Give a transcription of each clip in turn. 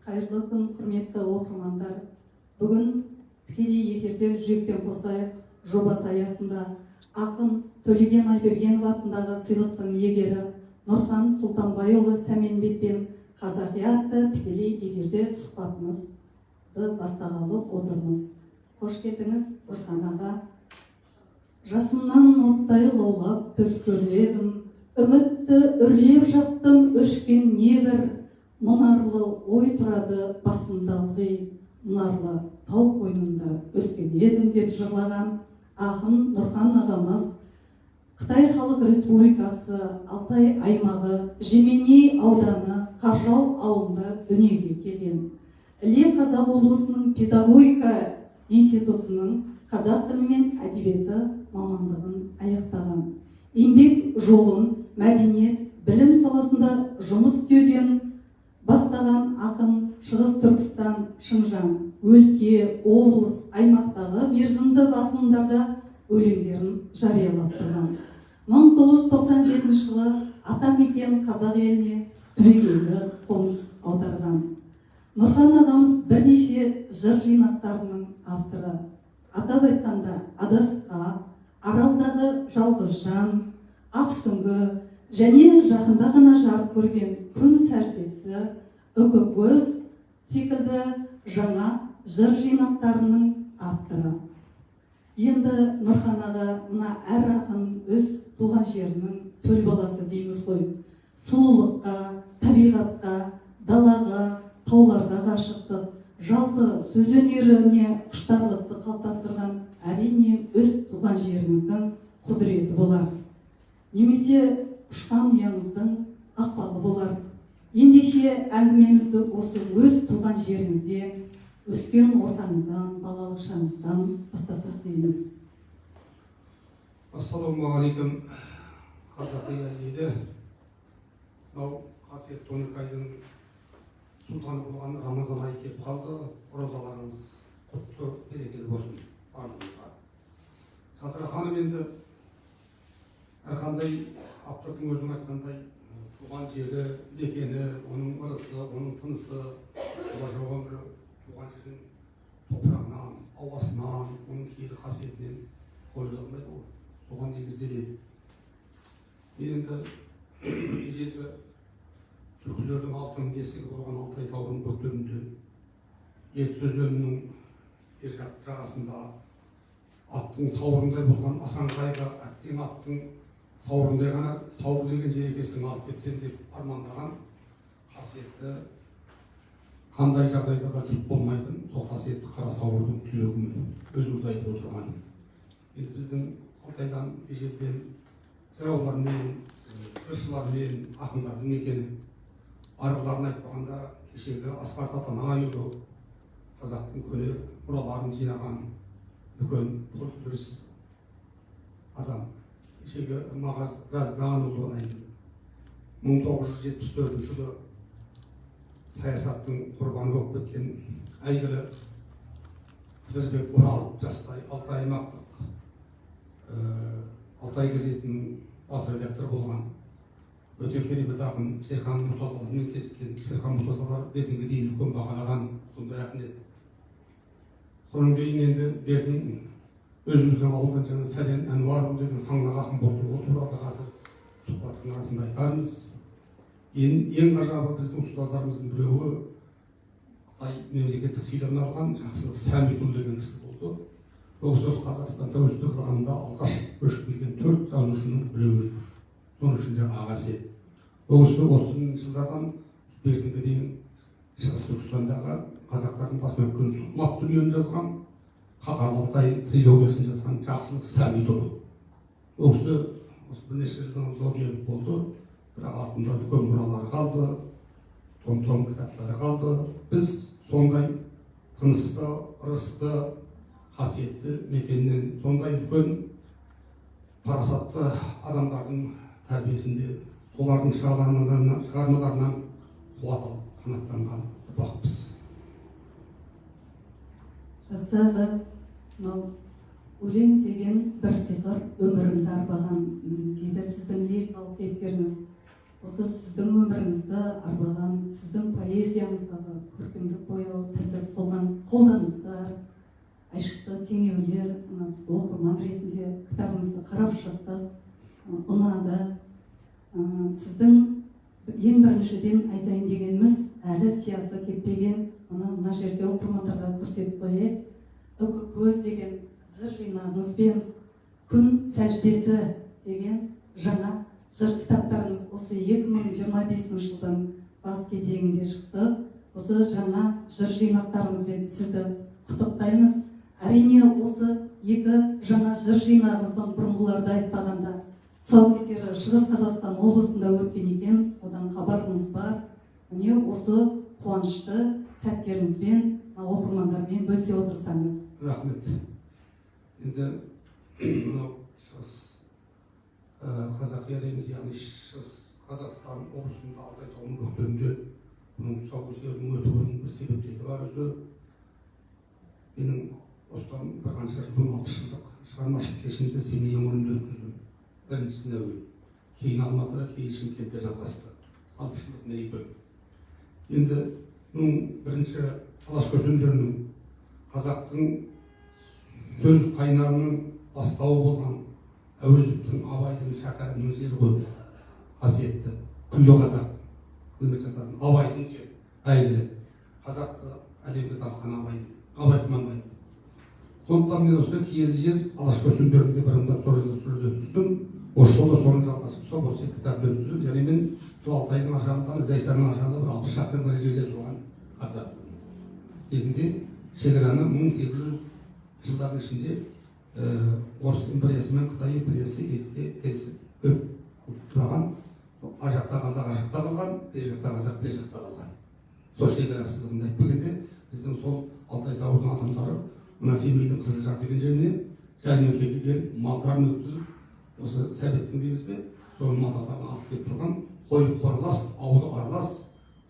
Қайырлы күн, құрметті оқырмандар. Бүгін тікелей эфирде жүректен қосайық жобасы аясында ақын Төлеген Айбергенов атындағы сыйлықтың иегері Нұрхан Сұлтанбайұлы Сәменбетпен Қазақи атты тікелей эфирде сұхбатымызды бастағалы отырмыз. Қош келдіңіз, Нұрхан аға. Жасымнан оттай лаулап түс көрледім, үмітті үрлеп жаттым өшкен небір, мұнарлы ой тұрады басымда ылғи, мұнарлы тау қойнында өскен едім деп жырлаған ақын Нұрхан ағамыз Қытай Халық Республикасы Алтай аймағы Жеменей ауданы Қаржау ауылында дүниеге келген. Іле Қазақ облысының педагогика институтының қазақ тілі мен әдебиеті мамандығын аяқтаған. Еңбек жолын мәдениет, білім саласында жұмыс істеуден бастаған ақын Шығыс Түркістан, Шыңжаң, өлке, облыс, аймақтағы мерзімді басылымдарда өлеңдерін жариялап тұрған. 1997 жылы атамекен қазақ еліне түбегейлі қоныс аударған. Нұрхан ағамыз бірнеше жыр жинақтарының авторы. Атап айтқанда Адасқа, Аралдағы жалғыз жан, Ақсүңгі және жақында ғана жарық көрген Күн сәждесі, Үкі көз секілді жаңа жыр жинақтарының авторы. Енді Нұрхан аға мына әр ақын өз туған жерінің төл баласы дейміз ғой. Сұлулыққа, табиғатқа, далаға, тауларға ғашықтық, жалпы сөз өнеріне құштарлықты қалыптастырған әрине өз туған жеріңіздің құдіреті болар. Немесе ұшқан ұяңыздың ықпалы болар. Ендеше әңгімемізді осы өз туған жеріңізде, өскен ортаңыздан, балалық шағыңыздан бастасақ дейміз. Ассалаумағалейкум, Қазақи елі. Мынау қасиетті 12 айдың сұлтаны болған Рамазан айы келіп қалды. Оразаларыңыз құтты, берекелі болсын барлығыңызға. Сатыра ханым енді әрқандай автордың өзің айтқандай туған жері, мекені, оның ырысы, оның тынысы, болашақ өмірі туған жердің топырағынан, ауасынан, оның киелі қасиетінен қол үзе алмайды ғой. Соған негізделеді. Енді ежелгі түркілердің алтын бесігі болған Алтай тауының бөктерінде Ертіс өзенінің бер жақ жағасында аттың сауырындай болған Асанқайға әттең аттың сауырындай ғана сауыр деген жерекесін алып кетсем деп армандаған қасиетті, қандай жағдайда да жұт болмайтын сол қасиетті қара сауырдың түлегін өзіңіз айтып отырған. Енді біздің Алтайдан ежелден жыраулармен, жыршылармен, ақындардың мекені. Арғыларын айтпағанда кешегі Асқар Татанайұлы қазақтың көне мұраларын жинаған үлкен дұрыс адам. Кешегі Мағаз Разданұлы 1974 жылы саясаттың құрбаны болып кеткен әйгілі Қызырбек Орал жастай Алтай аймақтық Алтай газетінің бас редакторы болған өте керемет ақын Серхан Мұртазалармен кезіккен. Серхан Мұртазалар бертінге дейін үлкен бағалаған сондай ақын еді. Содан кейін енді бертін өзіміздің ауылдан жаңа Сәлен Әнуарұлы деген саңлақ ақын болды. Ол туралы қазір сұхбаттың арасында айтармыз. Ең ғажабы біздің ұстаздарымыздың біреуі Қытай мемлекеттік сыйлығын алған Жақсылық Сәмитұлы деген кісі болды. Ол сөз Қазақстан тәуелсіздік алғанда алғаш көшіп келген 4 жазушының біреуі. Соның ішінде ағасы еді. Ол кісі 30-шы жылдардан бертінге дейін Шығыс Түркістандағы қазақтардың басына өткен сұхбат дүниені жазған, Қаһарлы Алтай трилогиясын жазған Жақсылық Сәмитұлы. Ол кісі осы бірнеше жылдан лауреат болды, бірақ артында үлкен мұралары қалды, том кітаптары қалды. Біз сондай тынысты, ырысты, қасиетті мекеннен, сондай үлкен парасатты адамдардың тәрбиесінде, солардың шығармаларынан қуат алып қанаттанған ұрпақпыз. Жақсы аға, мынау өлең деген бір сиқыр өмірімді арбаған дейді сіздің лирикалық кейіпкеріңіз. осы сіздің өміріңізді арбаған, сіздің поэзияңыздағы көркемдік бояу, тілдік қолданыстар, айшықты теңеулер, біз оқырман ретінде кітабыңызды қарап шықтық, ұнады. Сіздің ең біріншіден айтайын дегеніміз, әлі сиясы кеппеген, мына жерде оқырмандарға көрсетіп қояйық, үкі көз деген жыр жинағыңызбен күн сәждесі деген жаңа жыр кітаптарыңыз осы 2025 жылдың бас кезеңінде шықты. Осы жаңа жыр жинақтарыңызбен сізді құттықтаймыз. Әрине осы екі жаңа жыр жинағыңыздың бұрынғыларды айтпағанда тұсаукесері Шығыс Қазақстан облысында өткен екен, одан хабарымыз бар. Міне осы қуанышты сәттеріңізбен оқырмандармен бөлісе отырсаңыз. Рахмет. Енді мынау шығыс қазақия дейміз, яғни шығыс Қазақстан облысында Алтай тауының бөктерінде бұның тұсаукесерінің өтуінің бір себептері бар. Өзі менің осыдан бір қанша жылдың 60 жылдық шығармашылық кешімді Семей өңірінде өткіздім. Біріншісіне кейін Алматыда, кейін Шымкентте жалғасты. 60 жылдық мерейтой. Енді бірінші алаш көсемдерінің қазақтың сөз қайнарының бастауы болған Әуезовтің, Абайдың, Шәкәрімнің жері ғой, қасиетті, күллі қазақ қызмет жасаған Абайдың жері, әйгілі қазақты әлемге танытқан Абай Құнанбай. Сондықтан мен осы киелі жер алаш көсемдерінде бірыңдап сөйледі өткіздім. Осы жолы соның жалғасып сол осы кітапты өткіздім. Және мен сол Алтайдың ар жағында, Зайсанның ар жағында бір 60 шақырым бір жерде тұрған қазақпын. Тегінде шекараны 1800 жылдардың ішінде Орыс империясы мен Қытай империясы етке келісіп қылған. Ар жақта қазақ ар жақта қалған, бер жақта қазақ бер жақта қалған. Сол шекара сызығында айтпағанда біздің сол Алтай зауытының адамдары мына Семейдің Қызылжар деген жеріне жәрмеңкеге келіп малдарын өткізіп, осы Сәбеттің дейміз бе, соның малдарын алып келіп тұрған қой қоралас, ауылы аралас.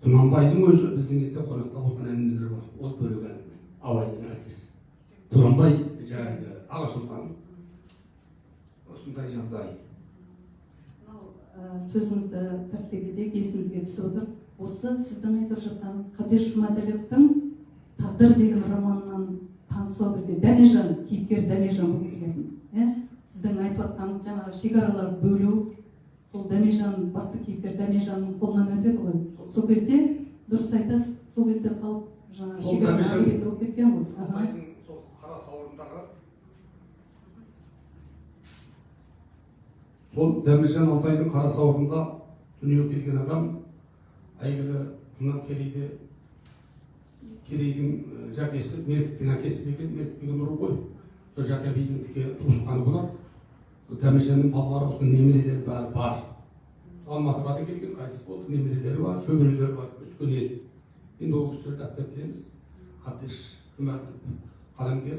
Құнанбайдың өзі біздің елде қонақта болған әңгімелері бар. Ол бөлек әңгіме, Абайдың әкесі. Құнанбай жаңағы Аға Сұлтан. Осындай жағдай. Сөзіңізді тәртіпте есіңізге түсіп отыр. Осы сіздің айтып жатқаныңыз Қабдеш Жұмаділовтің Тағдыр деген романынан танысу бізде Дәмежан, кейіпкер Дәмежан болып келетін. Сіздің айтып жатқаныңыз жаңағы шекаралар бөлу, сол Дәмежан, басты кейіпкер Дәмежанның қолынан өтеді ғой. Сол кезде дұрыс айтасыз, сол кезде қалып жаңағы шекаралар болып кеткен ғой. Алтайдың сол қара сауырындағы сол Дәмежан Алтайдың қара сауырында дүниеге келген адам, әйгілі мына Керейдің жәкесі, Меркіттің әкесі деген ру ғой. Сол Жәке бидің тіке туысқаны болады. Дәмежанның балалары, осының немерелері бар. Алматыға да келген, қайтыс болды, немерелері бар, шөберелері бар, өскен ел. Енді ол кісілерді әптеп білеміз. Қабдеш Жұмаділов қаламгер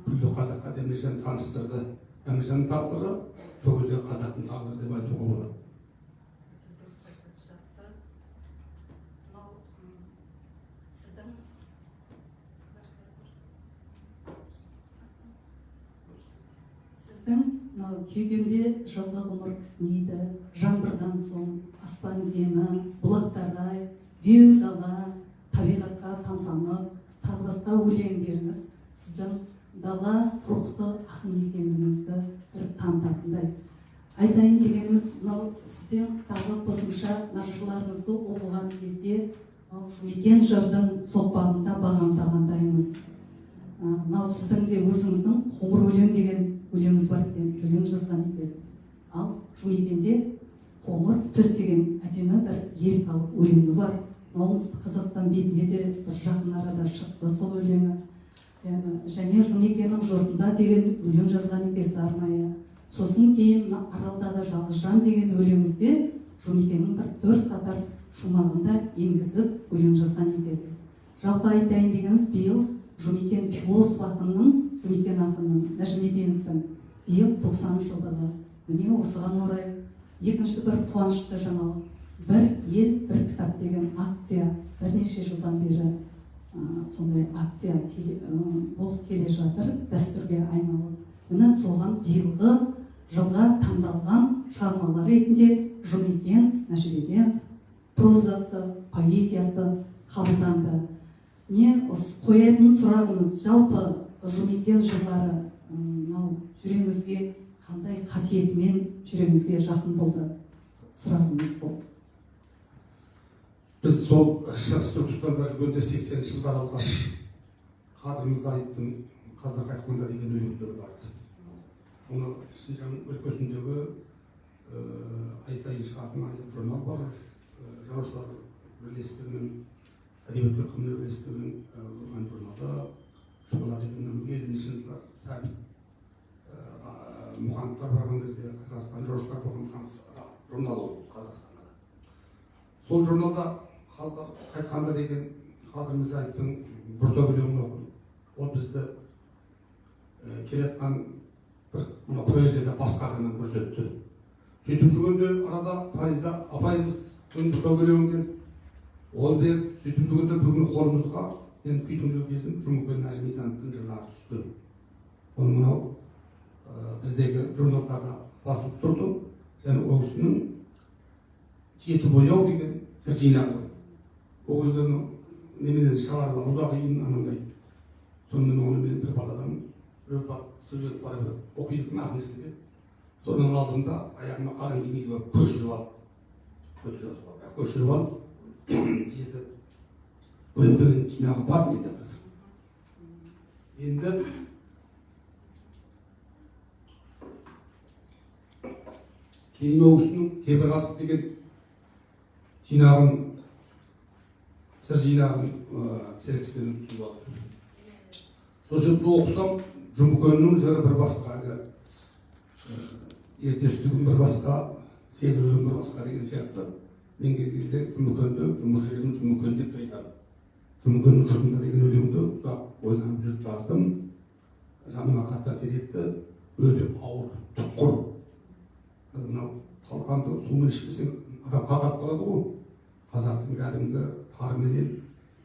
күллі қазаққа Дәмежан таныстырды. Дәмежанның тағдыры сол кезде қазақтың тағдыры деп айтуға болады. Сіздің кеудемде жылғы ғұмыр кісінейді, жаңбырдан соң аспан демі, бұлақтардай, беу дала, табиғатқа тамсанып, тағы басқа өлеңдеріңіз сіздің дала рухты ақын екеніңізді бір танытатындай. Айтайын дегеніміз, сізден тағы қосымша жырларыңызды оқыған кезде Жұмекен жырдың соқпағында бағамдағандаймыз. Сіздің де өзіңіздің Қоңыр өлең деген өлеңіңіз бар екен, өлең жазған екенсіз. Ал Жұмекенде Қоңыр түс деген әдемі бір лирикалық өлеңі бар. Оңтүстік Қазақстан бетінде де бір жақын арада шықты сол өлеңі. Және Жұмекеннің жұртында деген өлең жазған екенсіз арнайы. Сосын кейін Аралдағы жалғыз жан деген өлеңіңізде Жұмекеннің бір 4 қатар шумағында енгізіп өлең жазған екенсіз. Жалпы айтайын дегеніміз, биыл Жұмекен философ ақынның, Жұмекен ақынның, Нәжімеденовтің биыл 90 жылдығы. Міне осыған орай екінші бір қуанышты жаңалық, бір ел бір кітап деген акция бірнеше жылдан бері сондай акция болып келе жатыр, дәстүрге айналып. Міне соған биылғы жылға таңдалған шығармалары ретінде Жұмекен Нәжімеденов прозасы, поэзиясы қабылданды. Не қоятын сұрағымыз, жалпы Жұмекен жырлары мынау жүрегіңізге қандай қасиетімен жүрегіңізге жақын болды? Сұрағымыз бұл. Біз сол шығыс Түркістанда жүргенде 80 жылдар алғаш Қадыр Мырзаевтың қазір қайтқанда деген өлеңдері барды. Оны Шыңжаң өлкесіндегі ай сайын шығатын айлық журнал бар. Жазушылар бірлестігінің, әдебиет көркемдер бірлестігінің құрған журналы. Шұғыла деген 50-ші жылдар Сәбит мұғалімдер барған кезде Қазақстан жазушылар болған журнал ол Қазақстанға. Сол журналда қазір қайтқанда деген Қадыр Мырзаевтың бір топ өлеңін оқыдым. Ол бізді келетқан бір поэзияда басқа қырынан көрсетті. Сөйтіп жүргенде арада Фариза апайымыз бір топ өлеңін келді. Ол беріп, сөйтіп жүргенде бүгін қолымызға мен күйтімдеу кезім Жұмекен Нәжімеденовтың жырлары түсті. Оны мынау біздегі журналдарда басылып тұрды. Және ол кісінің жеті бояу деген жинағы бар. Ол кезде неменен шығарып алу да қиын анандай. Сонымен оны мен бір баладан студент барып оқидық ақын жігіт. Соның алдында аяғыма қалың кимей барып көшіріп алып жеті бояудың жинағы бар менде қазір. Енді кейін ол кісінің Темірқазық деген жинағын, жыр жинағын серіктестен өткізіп алды. Сол жерде оқысам, Жұмекеннің жыры бір басқа, ертестігін бір басқа, сегіздің бір басқа деген сияқты. Мен кезде Жұмекенді, Жұмекен деп айтамын. Жұмекеннің жырында деген өлеңді ұзақ ойланып жүріп жаздым. Жаныма қатты әсер етті. Өте ауыр, тұқыр. Мынау талқанды сумен ішпесең адам қағат болады ғой. Қазақтың кәдімгі тарыменен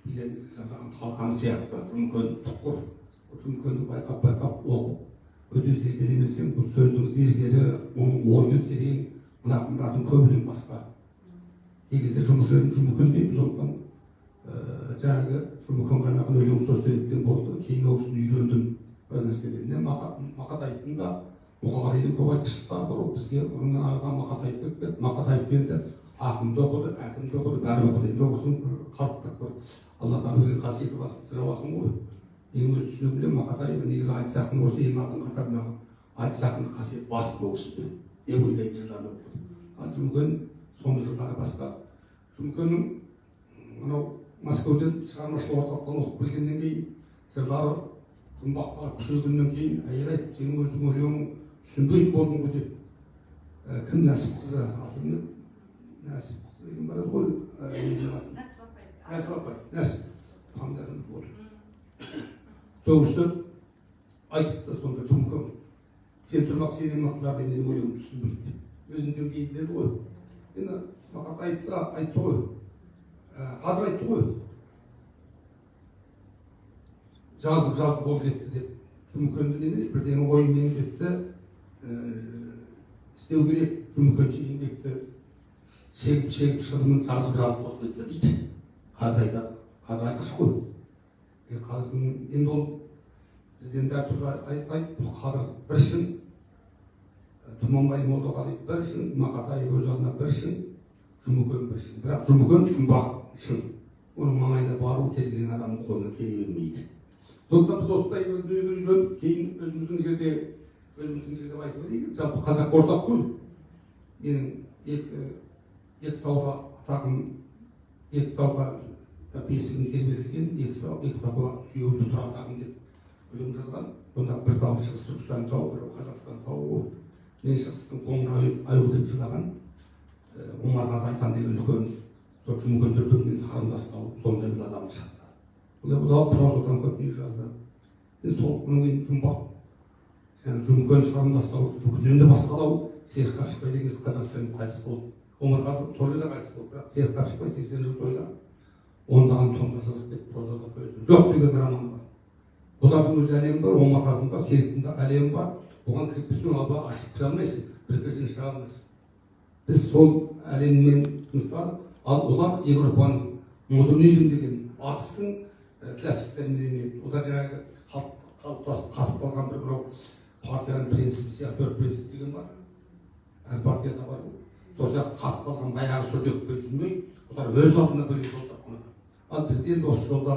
билен жасаған талқан сияқты Жұмекен тұқыр. Жұмекенді байқап оқып, өте зерделемесең, бұл сөздің зергері, оның ойы терең, мына ақындардың көбінен басқа. Негізде Жұмекен дейміз, сондықтан жаңағы Жұмекен ғанағын өлең сөз сөйлептен болды. Кейін ол кісіні үйрендім бір нәрседен. Мақатаевтың да Мұқағалидың көп айтқыштықтары бар. Бізге оның арадан Мақатаев кетті. Мақатаев келді, ақынды оқыды, әкімді оқыды, бәрі оқыды. Енді ол кісінің халықтық бір Аллаға берген қасиеті бар, жырау ақын ғой. Ең өз түсінігімде Мақатаев негізі айтыс ақын осы ең алтын қатарындағы айтыс ақындық қасиет басым ол кісіде деп ойлайтын жырларды оқыды. Ал Жұмекен соңғы жырлары басқа. Жұмекеннің мынау Мәскеуден шығармашылық орталықтан оқып келгеннен кейін жырлары жұмбақталып күшейгеннен кейін әйел айтып, сенің өзің өлеңің түсінбейтін болдың ғой деп. Кім Нәсіп қызы аты Нәсіп қызы деген бар еді ғой. Нәсіп апай. Нәсіп фамилиясын болды. Сол кісі айтыпты сонда Жұмекен, сен тұрмақ сенен мықтылар деп менің өлеңімді түсінбейді. Өзінің деңгейін деді ғой. Енді Мақатаев та айтты ғой. Қадыр айтты ғой. Жазып ол кетті деп. Жұмекенді немене бірдеңе ойымен кетті. Істеу керек, Жұмекен еңбекті шегіп шығымын жазып ол кетті дейді. Қадыр айтқыш қой. Қадырдың енді ол бізден дәр тұрда айтпайды. Бұл Қадыр бір шын, Тұманбай Молдағалиев бір шын, Мақатаев өз алдына бір шын, Жұмекен бір шын. Бірақ Жұмекен жұмбақ шын. Оның маңайына бару кез келген адамның қолына келе бермейді. Сондықтан біз осындай бір дүниеден үйреніп, кейін өзіміздің жерде айтып өтейік. Жалпы қазақ ортақ қой. Менің екі тауға атағым, екі тауға бесігім тербетілген, екі тауға сүйеуімді тұра атағым деп өлең жазған. Онда бір тау шығыс Түркістан тауы, бір Қазақстан тауы. Мен шығыстың қоңыр аю деп жылаған Омарғазы Айтан деген үлкен Жұмекендермен сарындас тауып, сондай бір адам шықты. Бұл прозадан көп не жазды. Сол оның кейін жұмбақ. Жұмекен сарындас тауып, бүкінен де басқалау. Серік Қапшықбай деген Қазақстан қайтыс болды. Омарғазы сол жерде қайтыс болды. Бірақ Серік Қапшықбай 80 жыл бойда ондаған томдар жазып деп прозада қойды. Жоқ деген бір роман бар. Бұлардың өз әлемі бар, Омарғазының да, Серіктің де әлемі бар. Оған кіріп кетсең алба ашып шыға алмайсың, бір-бірсін шыға алмайсың. біз сол әлеммен тыныстадық, ал олар Европаның модернизм деген батыстың классиктерімен, олар жаңағы қалыптасып қатып қалған бір мынау партияның принципі сияқты 4 принцип деген бар. Әр партияда бар ғой. Сол сияқты қатып қалған баяғы сүрдекпен жүрмей, олар өз алдына бөлек жол тапқан адам. Ал бізде енді осы жолда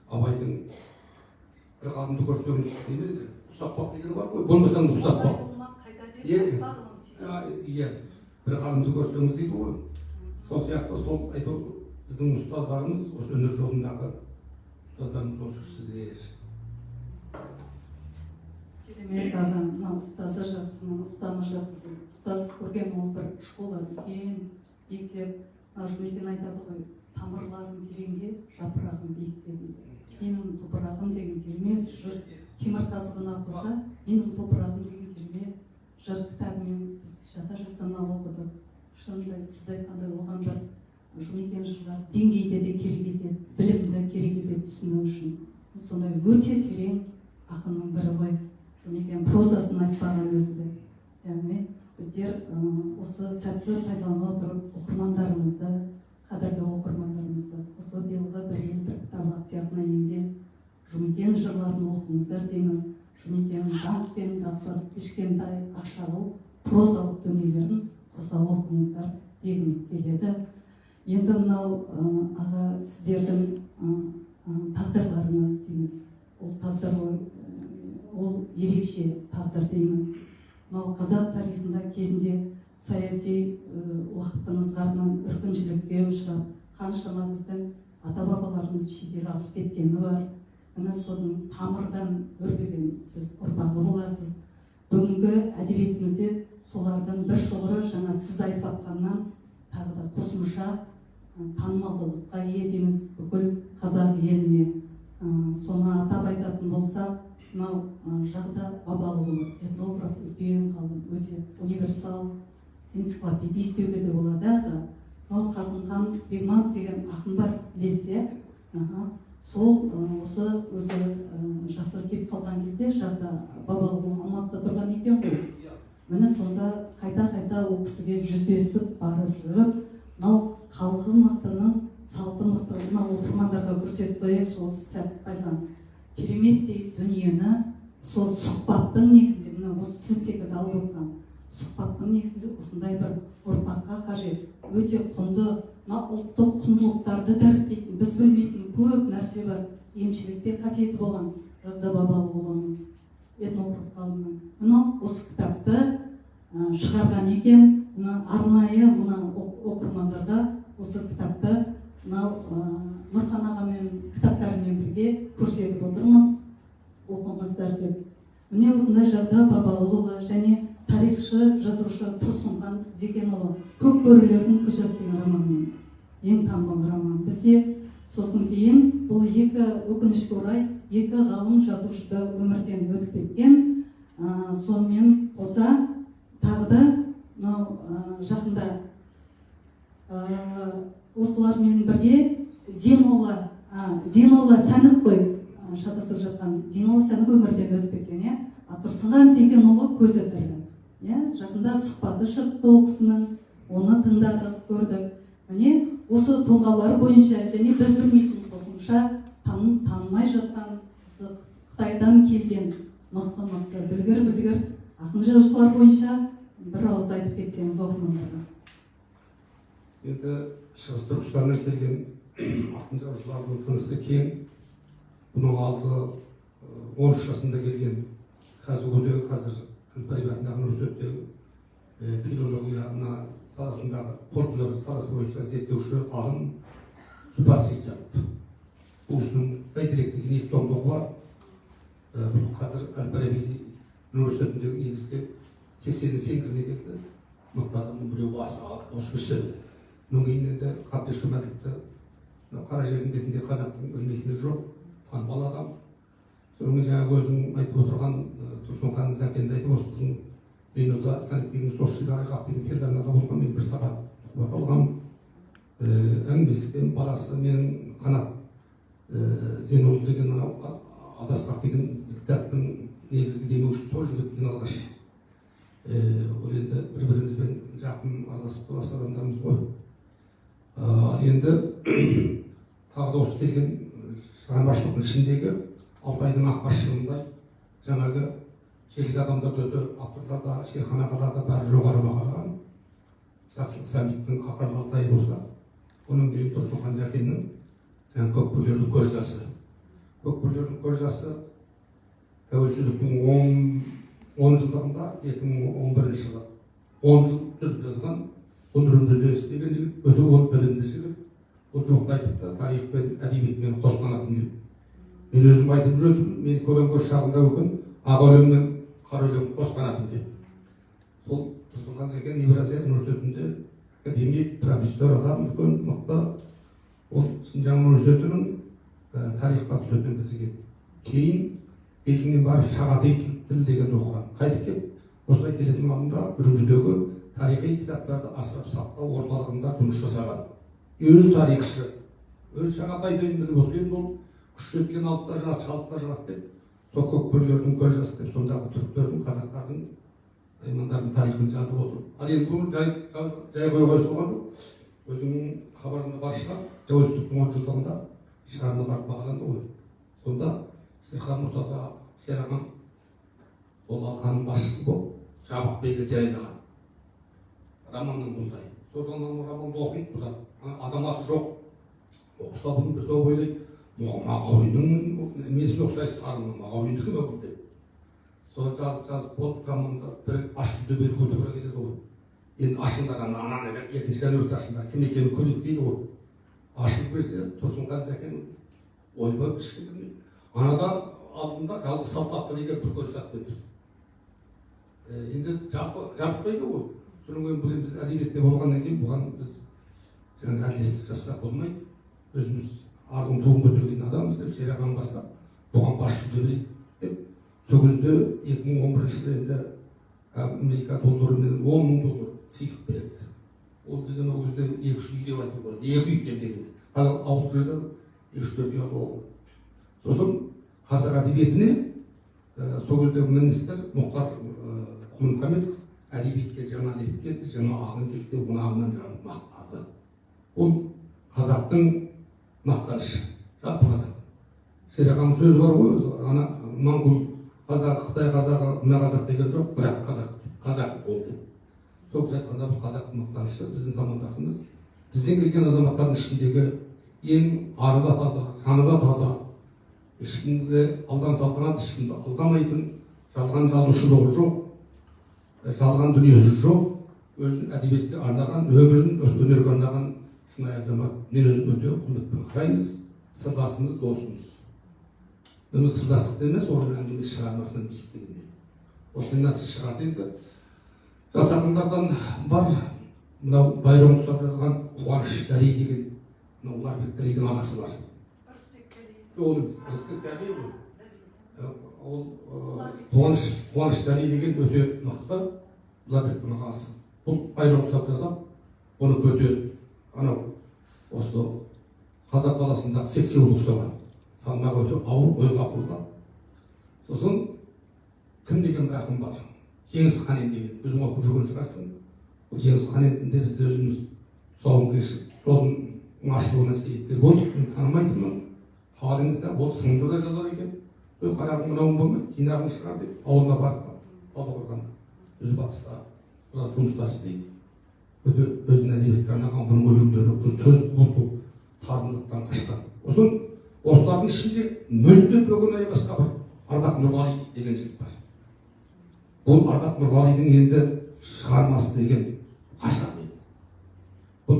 Абайдың бір ғалымды көрсеңіз дейміз, ұсақ бақ деген бар ғой, болмасаң да ұсақ бақ. Иә, бір ғалымды көрсеңіз дейді ғой. Сол сияқты сол айту біздің ұстаздарымыз, осы өнер жолындағы ұстаздарымыз осы кісілер. Керемет адам, мына ұстазы жақсы, ұстамы жақсы. Ұстаз көрген ол бір школа, үлкен мектеп. Жұмекен айтады ғой, тамырларым тереңде, жапырағым биікте дейді. Менің топырағым деген керемет жыр. Темірқазығына қоса, менің топырағым деген керемет жыр кітабымен біз жата жастана оқыдық. Шынында сіз айтқандай оған бір Жұмекен жырлар деңгейде де керек етеді, білімді керек етеді түсіну үшін. Сондай өте терең ақынның бірі ғой. Жұмекен прозасын айтпаған өзі де. Яғни біздер осы сәтті пайдалана отырып оқырмандарымызды, қадірлі оқырмандарымызды, осы биылғы бір ел бір кітап акциясына енген Жұмекен жырларын оқыңыздар дейміз. Жұмекеннің даңқ пен дақыр, кішкентай ақшағыл прозалық дүниелерін қоса оқыңыздар дегіміз келеді. Енді мынау аға сіздердің тағдырларыңыз дейміз. Ол тағдыр ол ерекше тағдыр дейміз. Мынау қазақ тарихында кезінде саяси уақыттың ызғарынан үркіншілікке ұшырап, қаншама біздің ата-бабаларымыз шетел асып кеткені бар. Міне соның тамырдан өрбіген сіз ұрпағы боласыз. Бүгінгі әдебиетімізде солардың бір шоғыры жаңа сіз айтып жатқаннан тағы да қосымша танымалдылыққа ие дейміз бүкіл қазақ еліне. Соны атап айтатын болсақ, мынау Жағда Бабалыұлы, этнограф, үлкен ғалым, өте универсал энциклопедист деуге де болады. Мынау Қасымхан Бегманов деген ақын бар, білесіз. Сол осы өзі жасы келіп қалған кезде Жағда Бабалыұлы Алматыда тұрған екен ғой. Міне сонда қайта-қайта ол кісіге жүздесіп барып жүріп, мынау халқы мықтының салты мықты, мынау оқырмандарға көрсетіп қояйықшы осы сәт пайдалан кереметтей дүниені сол сұхбаттың негізінде, мына осы сіз секілді алып отырған сұхбаттың негізінде осындай бір ұрпаққа қажет, өте құнды, мына ұлттық құндылықтарды дәріптейтін, біз білмейтін көп нәрсе бар. Емшілікте қасиеті болған Жағда Бабалыұлының, этнограф ғалымның. Мынау осы кітапты шығарған екен. Арнайы оқырмандарға осы кітапты Нұрхан ағамен кітаптарымен бірге көрсетіп отырмыз, оқыңыздар деп. Міне осындай Жағда Бабалыұлы және тарихшы, жазушы Тұрсынхан Зекенұлы көк бөрілердің көшесі деген романымен, ең танымал роман бізде. Сосын кейін бұл екі өкінішке орай екі ғалым жазушыда өмірден өтіп кеткен. Сонымен қоса тағы да жақында осылармен бірге Зейнолла Сәнік қой, шатасып жатқан Зейнолла Сәнік өмірден өтіп кеткен. Тұрсынхан Зекенұлы көзі тірі. Жақында сұхбаты шықты ол кісінің, оны тыңдадық, көрдік. Міне осы тұлғалар бойынша және біз білмейтін қосымша танымай жатқан Қытайдан келген мықты білгір ақын жазушылар бойынша бір ауыз айтып кетсеңіз оқырмандарға. Енді шығыс Түркістаннан келген ақын жазушылардың тынысы кең. Бұның алды 13 жасында келген қазір Әл-Фараби атындағы университеттегі филология саласындағы фольклор саласы бойынша зерттеуші ғалым Зубар Сейітжанов. Бұл кісінің бәйтерек деген 2 томдығы бар. Бұл қазір Әл-Фараби университетіндегі негізгі 80-ні сеңгіріне келді. Мықты адамның біреуі осы кісі. Мұның кейін енді Қабдеш Жұмаділовті қара жердің бетінде қазақтың білмейтіні жоқ, танымал адам. Соның жаңағы өзің айтып отырған Тұрсынхан Зәкенді айтып осысын Зейнолла Сәнік деген Сосшыда Айғақ деген телеарнада болған, мен бір сағат сұхбат алғам. Әңгімесімен баласы менің Қанат Зейнолла деген Адасқақ деген кітаптың негізгі демеушісі сол жігіт ең алғаш. ол енді бір-бірімізбен жақын араласып талас адамдарымыз ғой. Енді тағы да осы келген шығармашылықтың ішіндегі Алтайдың ақбасшылығында жаңағы шешілік адамдар өте авторларда, Шерхан ағаларда бәрі жоғары бағалаған. Жақсылық Сәмиттің Қақарлы Алтай болса, оның кейін Тұрсынхан Зәкеннің Көкбөрлердің көз жасы. Көкбөрлердің көз жасы тәуелсіздіктің 10 жылдығында 2011 жылы 10 жыл жүріп жазған Өндірімді істеген жігіт, өте білімді жігіт. Ол жоқты айтып та тарих пен әдебиетпен қосқанатын деп. Мен өзім айтып жүретім, мен Көлеңкөз шағында өкін аға өлең мен қара өлең қосқанатын деп. Сол Тұрсынхан Зәкен Евразия университетінде академик, продюсер адам, үлкен мықты. Ол Шинжаң университетінің тарих факультетін бітірген. Кейін Бейжіңнен барып шағатай тіл деген оқыған. Қайтып келіп, осылай келетін алдында Үрімжідегі тарихи кітаптарды асырап сақтау орталығында жұмыс жасаған. Өзі тарихшы, өз Шағатайдың біліп отыр. Енді ол күш жеткен алыпта жарат, шалыпта жарат деп, сол Көкбөрлердің көз жасы деп, сондағы түріктердің, қазақтардың, аймандардың тарихын жазып отыр. Ал енді бұл жай қойға солған жоқ. Өзінің хабарында бар шығар, тәуелсіздіктің 10 жылдығында шығармалар бағаланды ғой. Сонда Шерхан Мұртаза Шерағаң ол алқаның басшысы болып, жабық бейге жариялаған. Романның бұндай. Содан романды оқиды бұда. Адам аты жоқ. Оқыса бұның бір топ ойлайды. Мағауиннің несін оқысайсыз қарымын, Мағауиндікі ме бұл деп. Соны жазып болып, романда бір аш жүлде беруге тура келеді ғой. Енді ашыңдар ананы екінші кәне ашыңдар, кім екенін көрейік дейді ғой. Ашылып берсе, Тұрсынхан Зәкен ойбай кішкене білмейді. Анада алдында жалғыз Салтапқа деген бір көрсетіп тұр. Енді жаппайды ғой. Содан кейін бұл біз әдебиетте болғаннан кейін бұған біз әділестік жасап болмайды. Өзіміз ардың туын көтерген адамбыз деп Шерағаң бастап бұған бас жүлде берейік деп. Сол кезде 2011 жылы енді Америка долларымен 10 000 доллар сыйлық береді. Ол деген ол кезде 2-3 үй деп айтуға болады. 2 үй кем дегенде. Ал ауыл жерде 3-4 үй алуға. Сосын қазақ әдебиетіне сол кезде министр Мұхтар Құл-Мұхаммед әдебиетке жаңа леп келді, жаңа ағын келді, оны ағынан жаңа мақтады. Ол қазақтың мақтанышы, жалпы қазақ. Шерағаң сөзі бар ғой, ана Моңғол қазақ, Қытай қазағы, мына қазақ деген жоқ, бірақ қазақ болды. Сол біз айтқанда бұл қазақтың мақтанышы, біздің замандасымыз. Бізден келген азаматтардың ішіндегі ең ары да таза, жаны да таза, ешкімді алдан салтанат, ешкімді алдамайтын, жалған жазушылығы жоқ, жалған дүниесі жоқ, өзін әдебиетке арнаған, өмірін өнерге арнаған шынайы азамат. Мен өзім өте құрметпен қараймыз, сырдасымыз, досымыз. Бұны сырдастық емес, оның әңгіме шығармасынан биіктігінде. Осының нәтиже шығарды енді. Жас ақындардан бар, мынау Байрон ұстап жазған Қуаныш Дәлей деген, Ұларбек Дәлейдің ағасы бар. Ол Рысбек Дәлей ғой. Ол Қуаныш Дәлей деген өте мықты Ұларбектің ағасы. Бұл Байрон ұстап жазып, оны көтерді. Анау осы қазақ даласындағы сексеуілді ұстаған. Салмағы өте ауыр, ойға құрылған. Сосын кім деген бір ақын бар? Жеңіс Қанен деген, өзің оқып жүрген шығарсың. Бұл Жеңіс Қаненде біз өзіміз тұсауын кешіп, жолдың ашылуына себепкер болдық. Мен танымайтынмын. Халіңді ол сынды да жазар екен. Қарағым мынауың болмайды, жинағың шығар деп ауылына барып Талдықорғанда. Өзі батыста жұмыстар істейді. Өзінің әдебиетке арнаған бұның өлеңдері, бұл сөз бұлту, сармылдықтан қашқан. Осылардың ішінде мүлде бөгін басқа бір Ардақ Нұрғали деген жігіт бар. Бұл Ардақ Нұрғалидың енді шығармасы деген ашақ еді. Бұл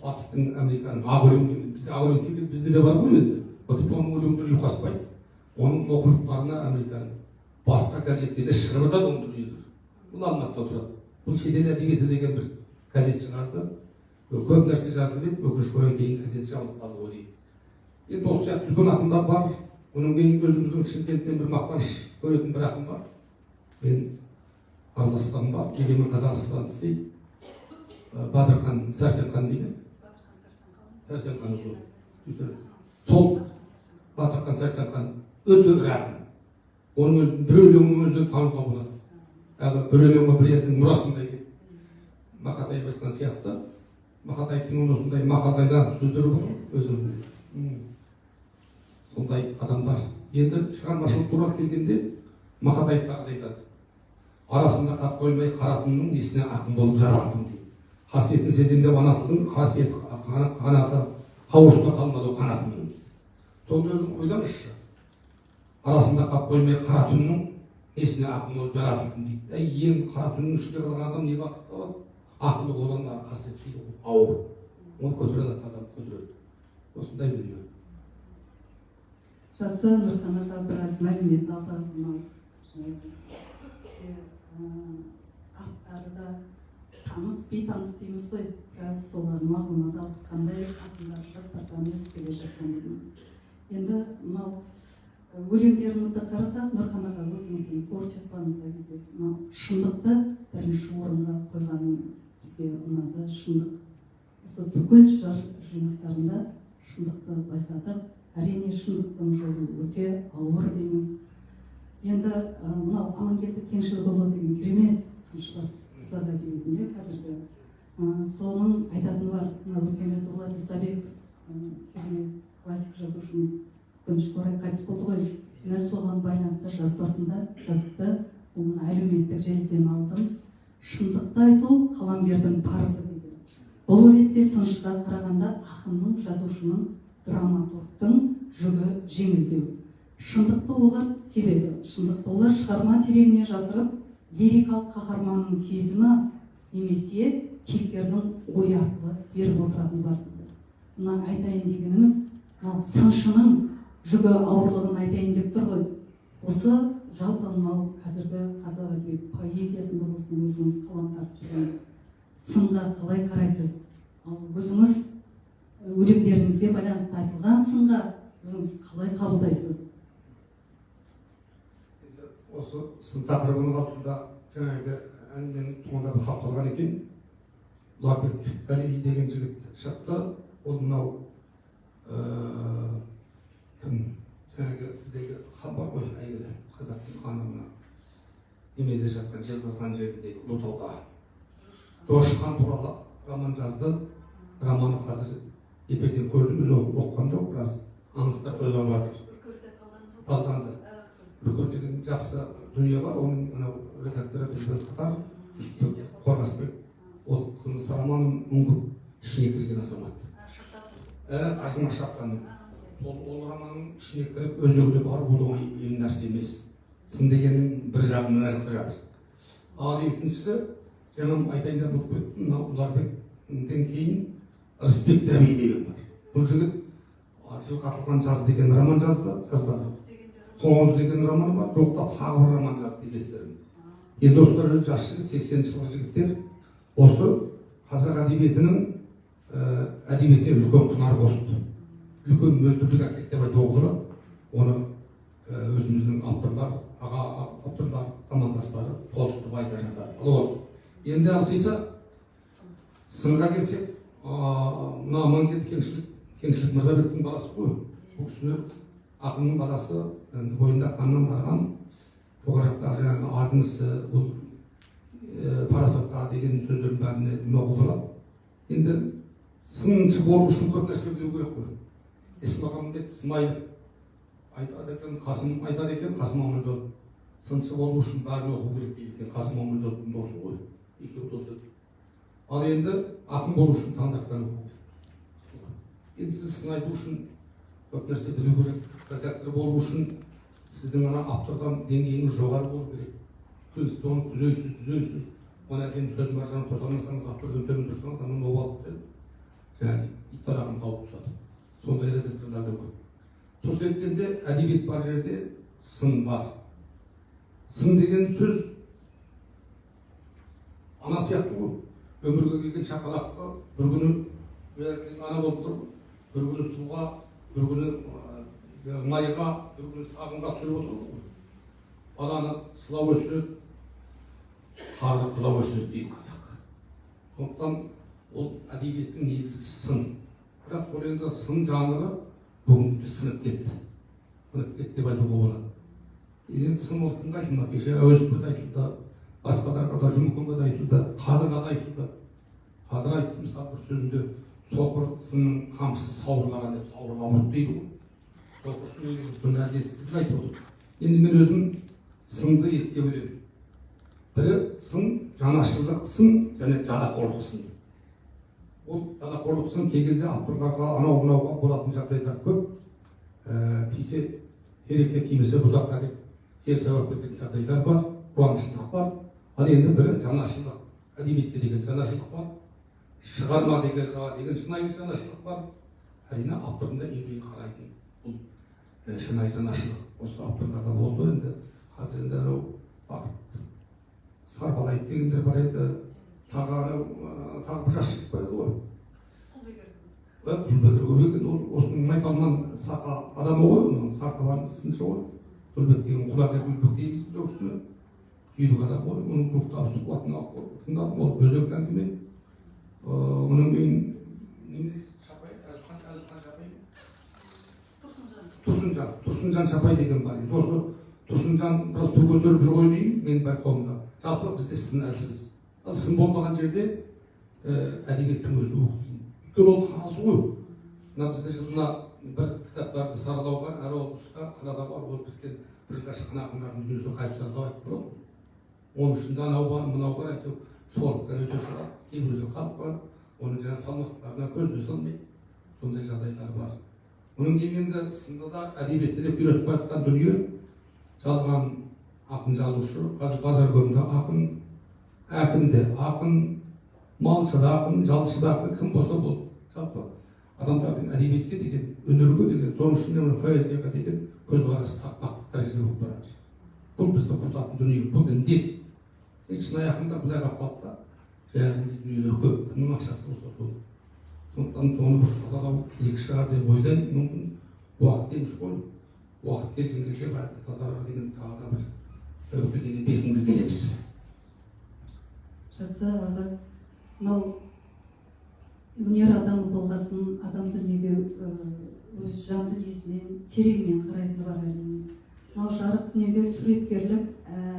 батыстың Американың ақ өлең деген, бізде ақ өлең келген, бізде де бар ғой енді. Оның өлеңдері ұйқаспайды. Оның оқулықтарына Американың басқа газеттерде шығып жатады оның дүниелері. Бұл Алматыда тұрады. Бұл шетел әдебиеті деген бір газет шығарды. Көп нәрсе жазылып еді, өкінішке орай кейін газет жабылып қалды ғой дейді. Енді осы сияқты үлкен ақындар бар. Оның кейін өзіміздің Шымкенттен бір мақтаныш көретін бір ақын бар. Мен араласқаным бар. Егемен Қазақстан істейді. Батырхан Сәрсенхан дейді. Сәрсенхан ғой. Сол Батырхан Сәрсенхан өте ірі ақын. Оның бір өлеңінің өзінен тануға болады. бір өлеңі бір елдің мұрасындай деп Мақатаев айтқан сияқты, Мақатаевтың осындай мақалдайдан сөздері бар өзімізде. Сондай адамдар. Енді шығармашылық туралы келгенде Мақатаев тағы айтады. Арасында қап қоймай қаратынның несіне ақын болып жаралдым дейді. Қасиетін сеземдеп ана тілдің қасиеті қанаты қауырсында қалмады қанатымның дейді. Соны өзің ойлаңызшы. Арасында қап қоймай қаратынның несіне ақын болып жаралдым дейді. Ең қаратынның ішінде қалған адам не бақытты болады? Ақылы болғандар қасиетті ауыр. Оны көтереді адам көтереді. Осындай дүние. Жақсы, Нұрхан аға біраз мәлімет алды. Аттары да таныс, бейтаныс дейміз ғой. Біраз солар мағлұмат алды, қандай ақындар жастардан өсіп келе жатқандығын. Енді мынау өлеңдерімізді қарасақ, Нұрхан аға өзіңіздің творчествоңызға келсек, мынау шындықты бірінші орынға қойғаныңыз бізге ұнады. Шындық. Осы бүкіл жыр жинақтарында шындықты байқадық. Әрине шындықтың жолы өте ауыр дейміз. Енді мынау Амангелді Кеңшілікұлы деген керемет сыншы бар қазақ әдебиетінде қазіргі. Соның айтатыны бар. Мына өткен рет Дулат Исабеков керемет классик жазушымыз өкінішке орай қайтыс болды ғой. Міне соған байланысты жазбасында жазыпты. Оны әлеуметтік желіден алдым. Шындықты айту қаламгердің парызы дейді. Бұл ретте сыншыға қарағанда ақынның, жазушының, драматургтың жүгі жеңілдеу. Шындықты олар себебі, шындықты олар шығарма тереңіне жазырып, лирикалық қаһарманның сезімі немесе кейіпкердің ой арқылы беріп отыратын бар дейді. Мына айтайын дегеніміз, мынау сыншының жүгі ауырлығын айтайын деп тұр ғой. Осы жалпы мынау қазіргі қазақ әдебиет поэзиясында болсын, өзіңіз қалам тартып жүрген сынға қалай қарайсыз? Ал өзіңіз өлеңдеріңізге байланысты айтылған сынға өзіңіз қалай қабылдайсыз? Осы сын тақырыбының алдында жаңағы әңгіменің соңында бір қалып қалған екен. Ұларбек Әлиев деген жігіт шықты. Ол мынау кім? Жаңағы біздегі хан бар ғой, әйгілі қазақтың ханы мына немеде жатқан жезқазған жеріндегі Ұлытауда Жошы хан туралы роман жазды. Романы қазір эфирден көрдім, өзі оқыған жоқ, біраз аңыздар ойлап жатыр. Талданды. Бүркір деген жақсы дүние бар, оның мынау редакторы бізден қатар Жүсіпбек Қорғасбек. Ол қылмыс романын өңгіп ішіне кірген азамат. Артыңа шапқанмен. Ол романның ішіне кіріп өзегіне барып ол оңай нәрсе емес. Сын дегеннің бір жағынан арқылы жатыр. Ал екіншісі, жаңа айтайын деп кеттім, мынау Ұларбектен кейін Рысбек Дәби деген бар. Бұл жігіт Жылқатылған жаз деген роман жазбады. Қоңыз деген роман бар, жоқта тағы бір роман жазды деп естідім. Енді осылар өзі жас жігіт, 80 жылғы жігіттер осы қазақ әдебиетінің әдебиетіне үлкен құнар қосты. Үлкен мөлдірлік әкелді деп айтуға болады. Оны өзіміздің авторлар, аға авторлар, замандастары толықтырып айта жатады. Ал осы. Енді алғиса сынға келсек, мына Амангелді Кеңшілік Мырзабектің баласы ғой. Бұл кісі ақынның баласы, бойында қаннан барған, жоғары жақтағы жаңағы ардыңыз бұл парасатқа деген сөздердің бәріне ұнауға болады. Енді сыншы болу үшін көп нәрсе білу керек қой. Есмағамбет Смайыл айтады екен, Қасым айтады екен, Қасым Аманжол сыншы болу үшін бәрін оқу керек дейді екен. Қасым Аманжолдың досы ғой, екеуі дос еді. Ал енді ақын болу үшін таңдақтан оқу. Енді сіз сын айту үшін көп нәрсе білу керек. Редактор болу үшін сіздің ана автордан деңгейіңіз жоғары болу керек. Сіз оны түзейсіз. Оны әдемі сөз маржанын қоса алмасаңыз, автордан төмен тұрсаңыз, анан обалып түседі. Жаңағы ит талағын тауып түседі. Сондай редакторлар да көп. Сол себептен де әдебиет бар жерде сын бар. Сын деген сөз ана сияқты ғой. Өмірге келген шақалаққа бір күні ана болып тұр, бір күні суға, бір күні майға, бір күні сағынға түсіріп отыр. Баланы сылау өсіреді, қарды қылау өсіреді дейді қазақ. Сондықтан ол әдебиеттің негізі сын. Бірақ сол енді сын жанры бүгінде сынып кетті. Сынып кетті деп айтуға болады. Енді сын ол кімге айтылмақ? Кеше Әуезовке айтылды, басқаларға да жұмқынға да айтылды, қадырға да айтылды. Қадыр айтты мысалы бір сөзінде соқыр сынның қамшысы сауырлаған деп, сауырлаған ұмыт дейді ғой. Соқыр сын сонда әдетсіздік айтып отыр. Енді мен өзім сынды екіге бөлемін. Бірі сын жанашырлық сын және жалақорлық сын. Ол жалақорлық сын кей кезде авторларға анау мынауға болатын жағдайлар көп. Тисе терекке тимесе бұдаққа деп жер сабап кететін жағдайлар бар, қуанышылық бар. Ал енді бірі жанашырлық, әдебиетте деген жанашырлық бар, шығарма деген шынайы жанашырлық бар. Әрине автордың да еңбегін қарайтын бұл шынайы жанашырлық. Осы авторларда болды. Енді қазір енді анау Бақыт Сарбалаев дегендер бар еді, тағы бір жас жігіт бар еді ғой. Құлбекер көбеген ол осының Майталман Сақа адамы ғой, оның Сартабардың сыншы ғой. Құлбек деген Құлагер Құлбек дейміз біз ол кісіні. Жүйрік адам ғой, оның көктап сұхбатын тыңдадым, ол бөлек әңгіме. Оның кейін Тұрсынжан Шапай деген бар еді. Осы Тұрсынжан біраз түр көтеріп жүр ғой деймін, менің байқауымда. Жалпы бізде сын әлсіз. Сын болмаған жерде әдебиеттің өзі оқиын. Өйткені ол қазы ғой. Мына бізде жылына бір кітаптарды саралауға әр облыста қалада бар, ол біткен бірге шыққан ақындардың дүниесін қайтып саралау айтып тұрады. Оның ішінде анау бар, мынау бар, әйтеуір шолыққан өте шығар, кейбіреулер қалып қалады. Оның жаңа салмақтыларына көзіне салмайды. Сондай жағдайлар бар. Оның кейін енді сында да әдебиетте де үйретіп жатқан дүние жалған ақын жазушы, қазір базар көрінде ақын, әкім де ақын, малшы да ақын, жалшы да ақын, кім болса болды. Жалпы адамдардың әдебиетке деген, өнерге деген, соның ішінде поэзияға деген көзқарасы тақпақ дәрежеде болып барады. Бұл бізді құртатын дүние, бұл індет. Шынайы ақындар былай қалып қалды да, жаңағы дүниелер көп, кімнің ақшасы болса сол. Сондықтан соны бір тазалау керек шығар деп ойлаймын. Мүмкін уақыт дейміз ғой. Уақыт келген кезде бәрі тазарар деген тағы да бір тәуекелдеген бекінге келеміз. Жақсы аға, мынау өнер адамы болғасын, адам дүниеге өз жан дүниесімен тереңмен қарайтыны бар әрине. Мынау жарық дүниеге суреткерлік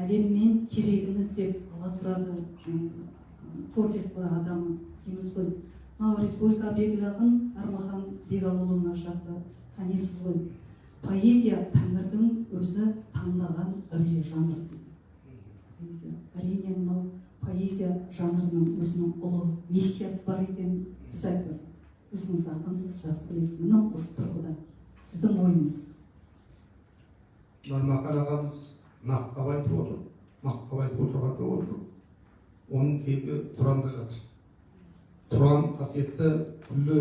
әлеммен керегін іздеп аласұрады творчество адамы дейміз ғой. Мынау республика белгілі ақын Армахан Бегалұлына жасы танисыз ғой. Поэзия Тәңірдің өзі таңдаған әулие жанр дейді. Әрине мынау поэзия жанрының өзінің ұлы миссиясы бар екен біз айтамыз. Өзіңіз ақынсыз, жақсы білесіз. Мынау осы тұрғыда сіздің ойыңыз. Нұрмақан ағамыз нақтылап айтып отыр. Нақтылап айтып отырғанда отыр. Оның тегі Құранда жатыр. Құран қасиетті күллі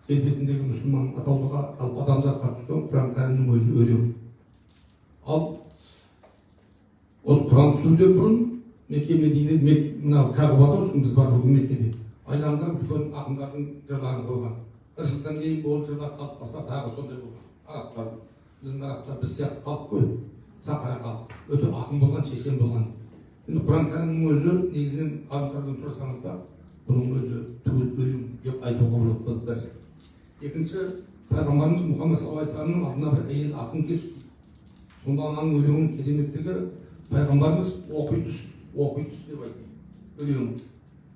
жер бетіндегі мұсылман атаулыға адамзатқа түскен Құран кәрімнің өзі өлең. Ал осы Құран түсуден бұрын Мекке Медине мынау Кағбада осының біз бар бүгін Меккеде. Айналдырып үлкен ақындардың жырларын қойған. Бір жылдан кейін ол жырлар қалып қалса тағы сондай болған. Арабтар, біздің арабтар біз сияқты халық қой. Сахара халық, өте ақын болған, шешен болған. Енді Құран кәрімнің өзі негізінен ғалымдардан сұрасаңыздар, бұның өзі түгел өлең деп айтуға болады бір. Екінші, пайғамбарымыз Мұхаммед саллаллаху алейхи вассаламның алдына бір әйел ақын келді. Сонда ананың өлеңінің кереметтігі пайғамбарымыз оқи түс деп айтты. Өлең.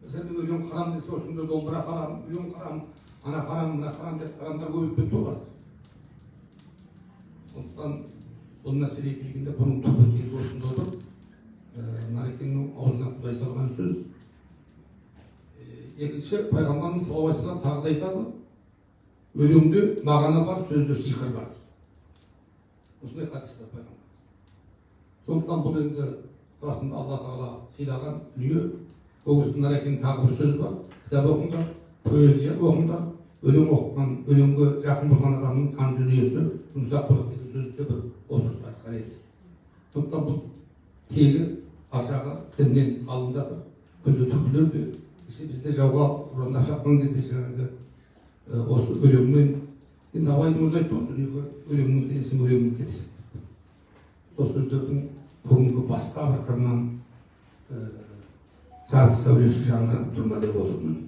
Сен өлең қарам десе, осында домбыра қарам, өлең қарам, ана қарам, мына қарам деп қарамдар көбейіп кетті ғой қазір. Сондықтан бұл мәселеге келгенде бұның түбі осында отыр. Нарекеңнің аузына Құдай салған сөз. Екінші, пайғамбарымыз саллаллаху алейхи вассалам тағы да айтады, өлеңде мағына бар, сөзде сиқыр бар. Осындай хадисте пайғамбарымыз. Сондықтан бұл енді расында Алла тағала сыйлаған дүние. Ол кезде Нарекеңнің тағы бір сөзі бар. Кітап оқыңдар, поэзия оқыңдар, өлең оқыған, өлеңге жақын болған адамның жан дүниесі жұмсақ болады деген сөзді бір отырыс айтқан еді. Сондықтан бұл тегі аржағы діннен алынады. Күлді түрлер де бізде жауға ұрандап шапқан кезде жаңағы осы өлеңмен енді абайдың өзі айтты ғой, дүниеге өлеңмен келесің, өлеңмен кетесің. Сол сөздердің бүгінгі басқа бір қырынан жарық сәулесі жаңғырып тұрма деп отырмын.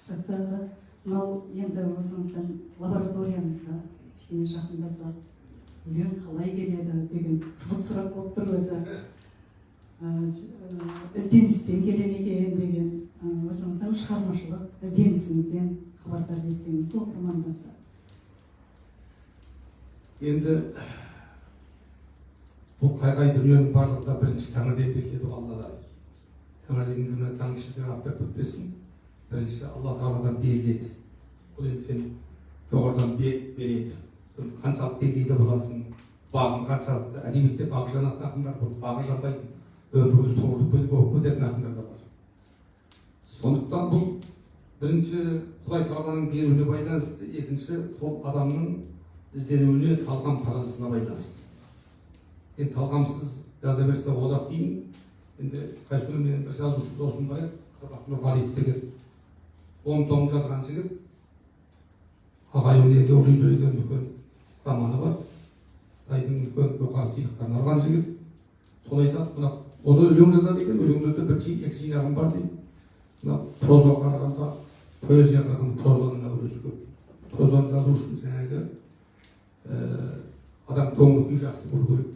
Жақсы аға, мынау енді осыңыздан лабораториямызға кішкене жақындаса өлең қалай келеді деген қызық сұрақ болып тұр өзі. ізденіспен келе ме екен деген өзіңіздің шығармашылық ізденісіңізден хабардар етсеңіз оқырмандарды. Енді бұл қай дүниенің барлығында бірінші тәңірден беріледі Алладан. Тәңірден күні таңшылдың аттап көтпесін, бірінші Алла Тағаладан беріледі. Бұл енді сен жоғарыдан береді. Қаншалық деңгейде боласың, бағың қаншалықты, әдебиетте бағы жанатын ақындар бұл, бағы жанбайтын, өмірі соңғы көлік болып өтетін ақындар да бар. Сондықтан бұл бірінші Құдай Тағаланың беруіне байланысты, екінші сол адамның ізденуіне талғам таразысына байланысты. Енді талғамсыз жаза берсе одан кейін, енді қайсыны менің бір жазушы досым бар еді, Қырбақ Нұрғалиев деген 10 том жазған жігіт, ағай өнерге ұлиды деген үлкен романы бар. Қытайдың үлкен жоғары сыйлықтарын алған жігіт. Сол айтады, мына оны өлең жазады екен, өлеңдерде бір екі жинағым бар дейді. Мына прозаға қарағанда, поэзияға қарағанда прозаның әуресі көп. Прозаны жазу үшін жаңағы адам көңіл күй жақсы болу керек.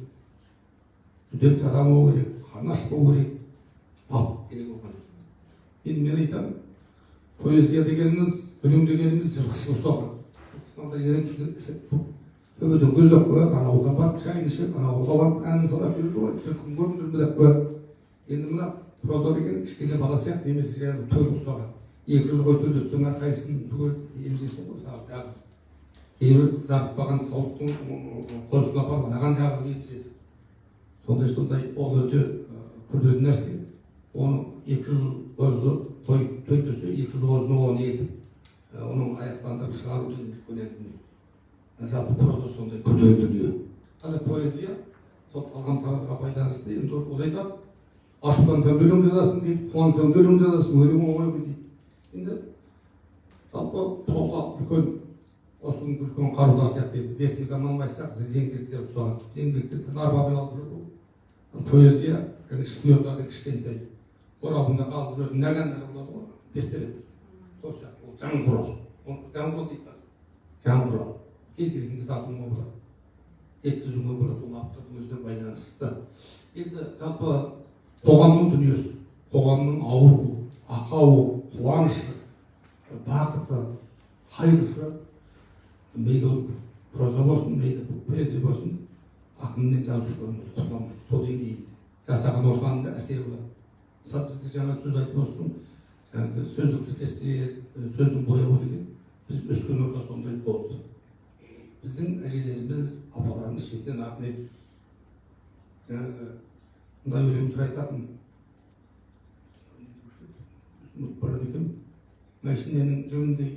Жүдетті адам болу керек, қарны аш болу керек, бап керек оған. Енді мен айтамын, поэзия дегеніміз, өлең дегеніміз жылқышы ұстаған. Сондай жерден төбеден көздеп қояды, ана ауылдан барып шайын ішіп, ана ауылға барып әнін салап жүрді ғой, жылқым көрдіңдер ме деп қояды. Енді мына проза деген кішкене бала сияқты, немесе жаңағы төл ұстаған. 200 қой төлдетсең әрқайсысын түгел емізесің ғой, сағып жағыз. Кейбір зарытпаған саулықтың қойысына апарып анаған жағыз кетіресің. Сондай ол өте күрделі нәрсе. Оны 200 қой төлдесе, 200 қозыны оған етіп, оның аяқтандырып шығару деген үлкен әңгіме. Жалпы проза сондай күрделі дүние. Қазір поэзия сол талғам таразыға байланысты. Енді ол айтады, ашулансаң өлең жазасың дейді, қуансаң өлең жазасың, өлең оңай ғой дейді. Енді жалпы проза үлкен осының үлкен қаруда сияқты еді. Бертін заман айтсақ, зеңбіректер ұсаған. Зеңбіректерді арбамен алып жүрді. Поэзия шпиондардың кішкентай қорабында қалып жүретін нәләндері болады ғой, пистолет. Сол сияқты ол жаңғырау. Жаңғырау дейді қазір. Жаңғырау. Кез келген кезде атуға болады. Жеткізуге болады, ол автордың өзіне байланысты. Енді жалпы қоғамның дүниесі, қоғамның ауруы, ақауы, қуанышы, бақыты, қайғысы, мейлі проза болсын, мейлі поэзия болсын, ақын мен жазушылардың құтламайды. Сол деңгейінде жасаған ортаңында әсер болады. Мысалы бізде жаңа сөз айтып отырсың, сөздік тіркестер, сөздің бояуы деген, біз өскен орта сондай болды. Біздің әжелеріміз, апаларымыз шетінен ақын жаңағы мындай өлеңдер айтатын. Ұмытып барады екен. Мәшиненің жөніндей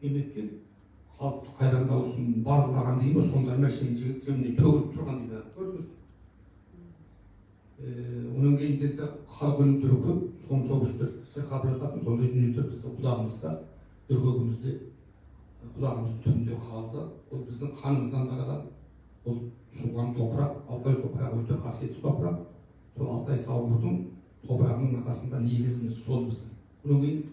неметкен, халықты қайран дауысын барлаған дейді ме, сондай мәшиненің жөніндей төгіліп тұрған дейді. Көрдіңіз? Оның кейінде де халық өлеңдері көп, соны соғыстыр, сырқабырататын сондай дүниелер біздің құлағымызда, үргегімізде, құлағымыздың түбінде қалды. Ол біздің қанымыздан тараған, ол суған топырақ, Алтай топырағы өте қасиетті топырақ. Сол Алтай сауырдың топырағының арқасында негізіміз сол біздің. Одан кейін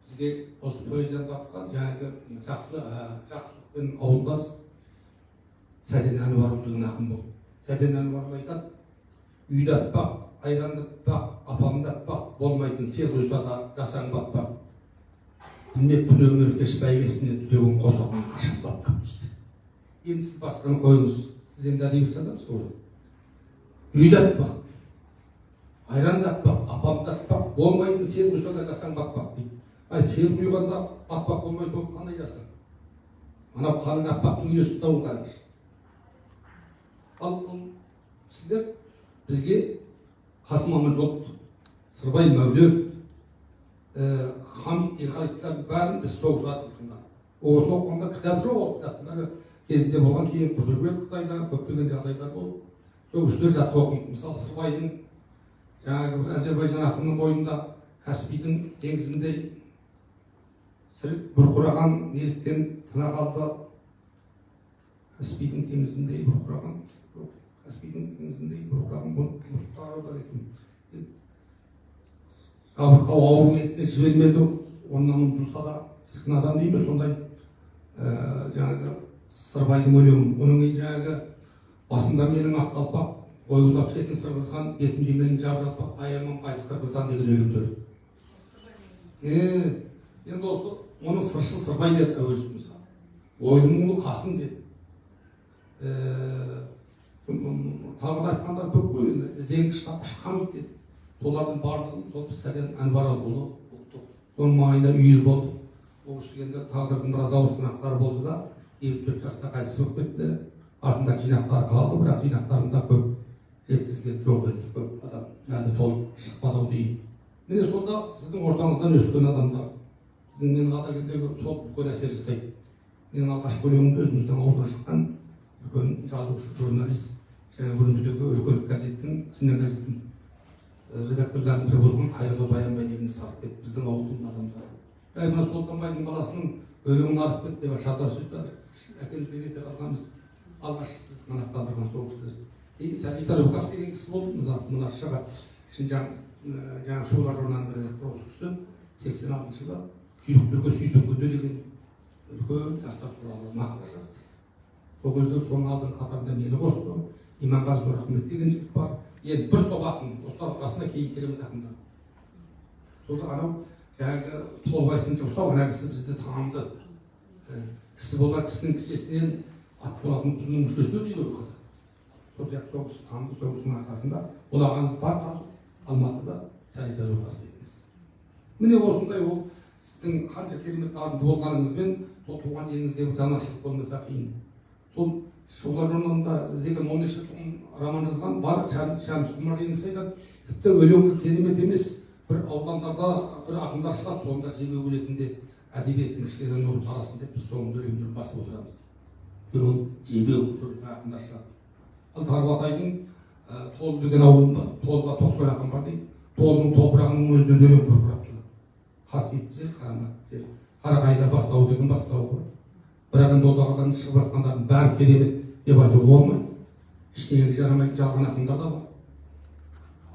бізге осы поэзияны тапқан жаңағы жақсылықпен ауылдас Сәден Әнуарұлы деген ақын болды. Сәден Әнуарұлы айтады, үйді аппақ, айранды аппақ, апамды аппақ, болмайтын сел құйса да жасаң батпақ. Білмеппін өмір кеш бәйгесіне түлеген қосағын қашып баттап дейді. Енді сіз басқаны қойыңыз, сіз енді әдебиет жазамыз ғой. Үйді аппақ, айранды аппақ, апамды аппақ, болмайтын сел құйса да жасаң батпақ дейді. Ай, сел құйғанда аппақ болмайды, ол қандай жасаң? Анау қалың аппақтың үйлесін тауып қараңыз. Ал сіздер бізге Қасым Аманжолов, Сырбай Мәулен, Хамит Ерғалиевтардың бәрін біз соғыс атылтында. Осы оқығанда кітап жоқ ол кітаптың кезінде болған, кейін Құдырбек Қытайда көптеген жағдайлар болды. Сол кісілер жатқа оқиды. Мысалы Сырбайдың жаңағы Әзербайжан ақынының бойында Каспийдің теңізіндей бұрқыраған неліктен тына қалды. Каспийдің теңізіндей бұрқыраған, Каспийдің теңізіндей бұрқыраған мұттары бар екен. Жабырқау ауыр етіне жібермеді, онан ұмтылса да шіркін адам дейміз, сондай жаңағы Сырбайдың өлеңін. Оның кейін жаңағы басында менің ақ қалпақ, ойылдап шетін сырғызған, бетін демерін жабыратпақ, аяман қайсы қырғыздан деген өлеңдер. Енді осы оның сыршы сырбай деді әуезов мысалы. Ойдың мұны қасым деді. Тағы да айтқандар көп қой, енді ізденгіш тапқыш қамыт деді. Солардың барлығын сол Сәлем Әнварұлы соның маңайында үйір болды. Ол кісілерде тағдырдың біраз ауыр сынақтары болды да, 54 жаста қайтыс болып кетті. Артында жинақтары қалды, бірақ жинақтарында көп жеткізген жоқ еді, көп адам әлі толып шықпады дейін. Міне сонда сіздің ортаңыздан өскен адамдар, сіздің менің Атакентегі сол үлкен әсер жасайды. Менің алғашқы өлеңімді өзіміздің ауылдан шыққан үлкен жазушы, журналист, және Өрімдегі үлкен газеттің, Сінен газеттің редакторларының бірі болған Қайырға Баянбай деген сарып кетті, біздің ауылдың адамдары. Мына Солтанбайдың баласының өлеңін арып кетті деп шатар сөйтіп жатыр. Әкемізді ерте қалғанбыз, алғаш бізді қанаттандырған сол кісілер. Кейін Сәлиса Рухас деген кісі болды, мына шыға Шинжаң жаңағы шулар журналының редакторы осы кісі 86 жылы сүйріктерге сүйсінгенде деген үлкен жастар туралы мақала жазды. Сол кезде соның алдыңғы қатарында мені қосты, Иманғазы Нұрахмет деген жігіт бар. Енді бір топ ақын, достар арасында кейін керемет ақындар. Сонда анау жаңағы Толбайсын жұмсау, ана кісі бізді таныды. Кісі болар кісінің кісесінен ат болатын түннің мүшесіне дейді ғой қазақ. Сол сияқты сол кісі таныды, сол кісінің арқасында ол ағаңыз бар қазір Алматыда Сәлиса Рухас дейміз. Міне осындай ол сіздің қанша керемет дарынды болғаныңызбен сол туған жеріңіздегі жанашырлық болмаса қиын. Сол шулар журналында іздеген 15 роман жазған бар, Шәміс Құмар деген кісі айтады, тіпті өлеңі керемет емес, бір аудандарда бір ақындар шығады, сонда жебе өлетінде әдебиеттің ішкеден нұры тарасын деп біз соның өлеңдерін басып отырамыз. Ол жебе ақындар шығады. Ал Тарбатайдың Тол деген ауылында, Толға 90 ақын бар дейді. Толдың топырағының өзінен өлең бұрқырап тұрады. Қасиетті жер, қарамат жер. Қарағайда бастауы деген бастауы бар. Бірақ енді одағадан шығып жатқандардың бәрі керемет деп айтуға болмайды. Ештеңеге жарамайтын жалған ақындар да бар.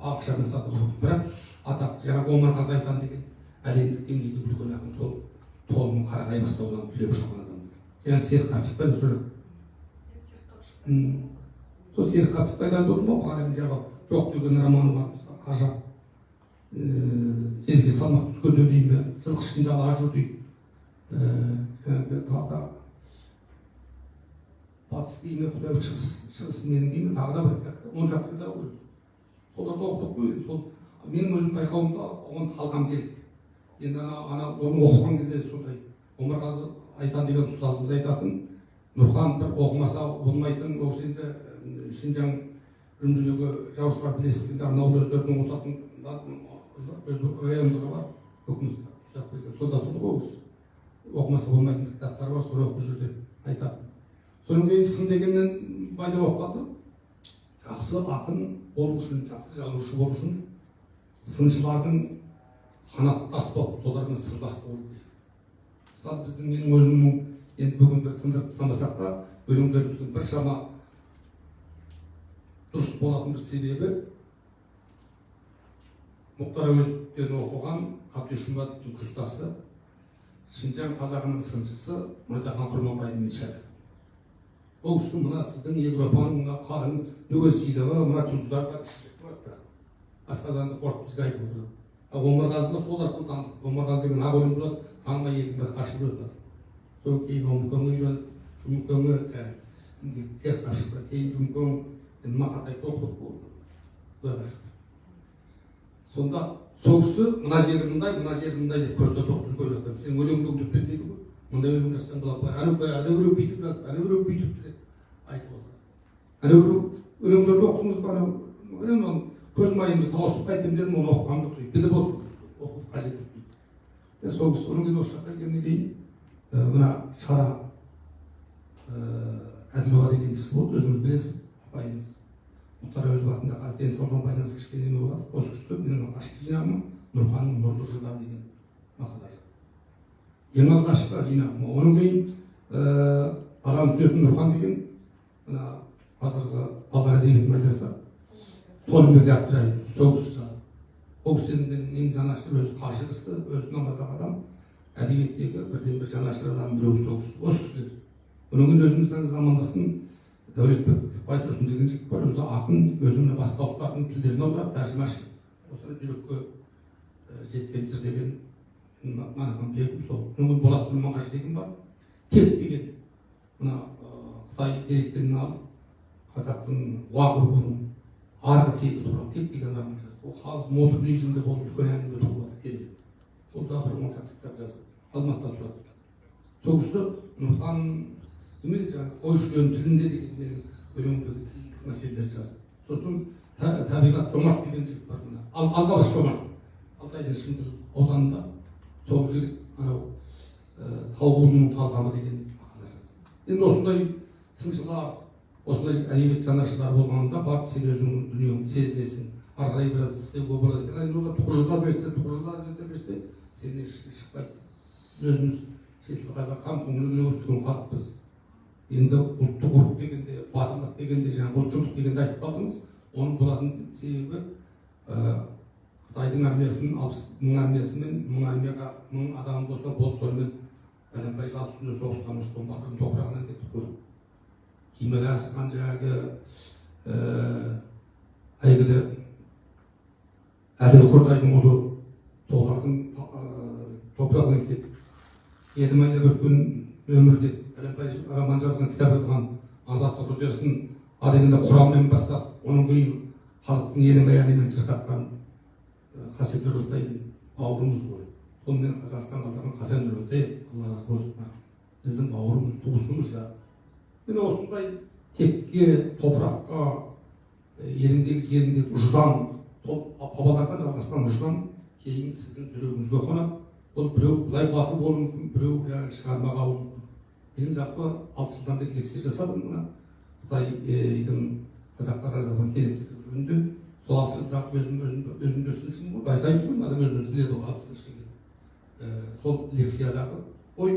Ақшамен сатып алып. Бірақ атақты жаңағы Омарғазы Айтан деген әлемдік деңгейде үлкен ақын сол Толдың Қарағай бастауынан түлеп шыққан адамдар. Жаңағы Серік Қапшықбай сол сол Серік Қапшықбайдан көрдім ба, ғалым жаңағы жоқ деген романы бар, ғажап. Жерге салмақ түскенде деймін, жылқы ішінде ала жүр дейді. Тағы батыс деймін, құдай шығыс менің деймін, тағы да бір он шақты да көреді. Соларды оқытып қойды. Сол менің өзім байқауымда оған талғам керек. Енді оны оқыған кезде сондай Омарғазы Айтан деген ұстазымыз айтатын, Нұрхан бір оқымаса болмайтын, осы енді Шинжаң Үрімжідегі жаушылар білесіздер, арнаулы өздерінің отатын райондығы бар, үкімет ұстап қойған. Сонда тұрды ғой осы. Оқымаса болмайтын кітаптар бар, соны оқып жүр деп айтады. Содан кейін сын дегеннен пайда болып қалды. Жақсы ақын болу үшін, жақсы жазушы болу үшін сыншылардың қанаттас болып, солармен сырлас болу керек. Мысалы біздің менің өзімнің енді бүгін бір тындырып тастамасақ та, өлеңдеріміздің біршама дұрыс болатын бір себебі Мұхтар Әуезовтен оқыған Қабдеш Жұмбатовтың курстасы, Шинжаң қазағының сыншысы Мырзахан Құрманбайдың шәкірті. Ол кісі мына сіздің Европаның мына қалың нөгесилігі, мына жұлдыздарға кішірек болады, бірақ асқазанды қорқып бізге айтып отырады. Омарғазыны сол арқылы таныдық. Омарғазы деген ақ өлең болады, танымай елдің бәрі қашып өледі. Сол кейін Жұмыкөңі үйреніп, Жұмыкөңі Серік Қапшықбай, кейін Жұмыкөң Мақатай тоқтық болды. Сонда сол кісі мына жері мындай деп көрсетіп үлкен жақтан. Сен өлеңді өңдеп бермейді ғой. Мындай өлең жазсаң болады бар. Әне біреу бүйтіп жазды, әне біреу бүйтіпті деп айтып отырады. Әне біреу өлеңдерді оқыңыз ба, көз майымды тауысып қайтем дедім, оны оқығанды дейді. Бізді болды, оқып қажет етпейді. Сол кісі оның кейін осы жаққа келгеннен кейін мына Шара Әділова деген кісі болды, өзіңіз білесіз, апайыңыз. Мұхтар Әуезов атындағы қазір денсаулығына байланысты кішкене неме болады. Осы кісі менің алғашқы жинағыма Нұрханның нұрлы жылдар деген мақала жазды. Ең алғашқы жинағыма. Оның кейін Алан Сүйетін Нұрхан деген мына қазіргі балалар әдебиетін айтса Толымбек Әбдірайым сол кісі жазды. Ол кісінің ең жанашыр өзі қажырысы, өзі намаздағы адам, әдебиеттегі бірден бір жанашыр адам біреу сол кісі. Осы кісілер. Бұның өзіміздің замандасын Дәулетбек байтұрсын деген жігіт бар, өзі ақын, өзіне басқа ұлттардың тілдеріне аударып тәржімаші. Осы жүрекке жеткен жыр деген манаған бердім сол. Мүмкін болат нұрмағаш деген бар. Тек деген мына Қытай деректерін алып қазақтың уақ ұрпағының арғы тегі туралы тек деген роман жазды. Ол халық модернизмде болып үлкен әңгіме туылады келді. Ол да бір 10 кітап жазды. Алматыда тұрады. Сол кісі Нұрхан ойшылдың тілінде деген өлеңдегі тілдік мәселелер жазды. Сосын табиғат жомарт деген жігіт бар мына. Алғабас жомарт. Алтайдың Шыңғыл ауданында сол жігіт анау Тауғұлының талғамы деген мақала жазды. Енді осындай сыншылар, осындай әдебиет жанашырлар болғанда барып сен өзіңнің дүниеңді сезінесің. Ары қарай біраз істеуге болады екен. Енді олар тұқыржыла берсе, сен шықпайды. Өзіміз шетел қазақ хан көңіліне өскен халықпыз. Енді ұлттық ғұрып дегенде, батырлық дегенде, ұлтшылдық дегенде айтып қалдыңыз. Оның болатын себебі Қытайдың армиясының 60.000 армиясымен 1000 адам болса болды, сонымен бәленбай жал үстінде соғысқан Осман батырдың топырағынан кетіп көріп. Кемелі асқан әйгілі Әділ Құртайдың ұлы солардың топырағынан кетіп. Едім айда бір күн өмірде бәленбай роман жазған, кітап жазған Азаттық рудиясын дегенде құраммен бастап, оның кейін халықтың елім аяғымен шырқатқан Қасен Нұртайдың бауырымыз ғой. Сонымен Қазақстан қалдырған Қасен Нұртай, Алла разы болсын, біздің бауырымыз, туысымыз да. Міне осындай текке, топыраққа, еліндегі жеріндегі ұждан, сол бабалардан жалғасқан ұждан кейін сіздің жүрегіңізге қонады. Ол біреу бұлай батыл болуы мүмкін, біреу шығармаға алуы мүмкін. Менің жалпы 6 жылдан бері лекция жасадым мына Қытайдың қазақтарға жазған келеңсіздік жөнінде. Сол 6 жылда өзімді өстірсін ғой, байқаймын, адам өзін біледі ғой 60 жылда. Сол лекциядағы ой,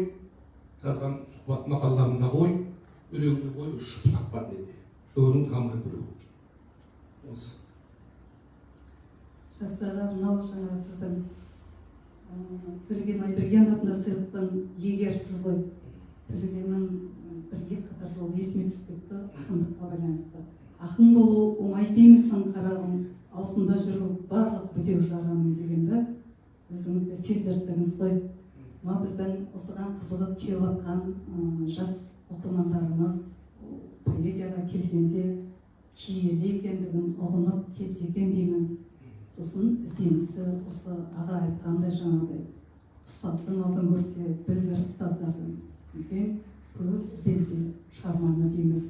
жазған сұхбат мақалаларындағы ой, өлеңдегі ой 3 бұтақ бар менде. Үшеуінің тамыры біреу. Осы. Жақсы аға, мынау жаңа сіздің Төлеген Айберген атына сыйлықтың иегерісіз ғой. Төлегеннің бір қатар жолы есіме түсіп кетті, ақындыққа байланысты. Ақын болу оңай деймісің қарағым, аузында жүру барлық бітеу жарамын дегенді өзіңіз де сездірдіңіз ғой. Мына біздің осыған қызығып келіп жатқан жас оқырмандарымыз поэзияға келгенде киелі екендігін ұғынып келсе екен дейміз. Сосын ізденісі осы аға айтқандай жаңағыдай ұстаздың алдын көрсе білгір ұстаздардың екен көп ізденсе шығарманы дейміз.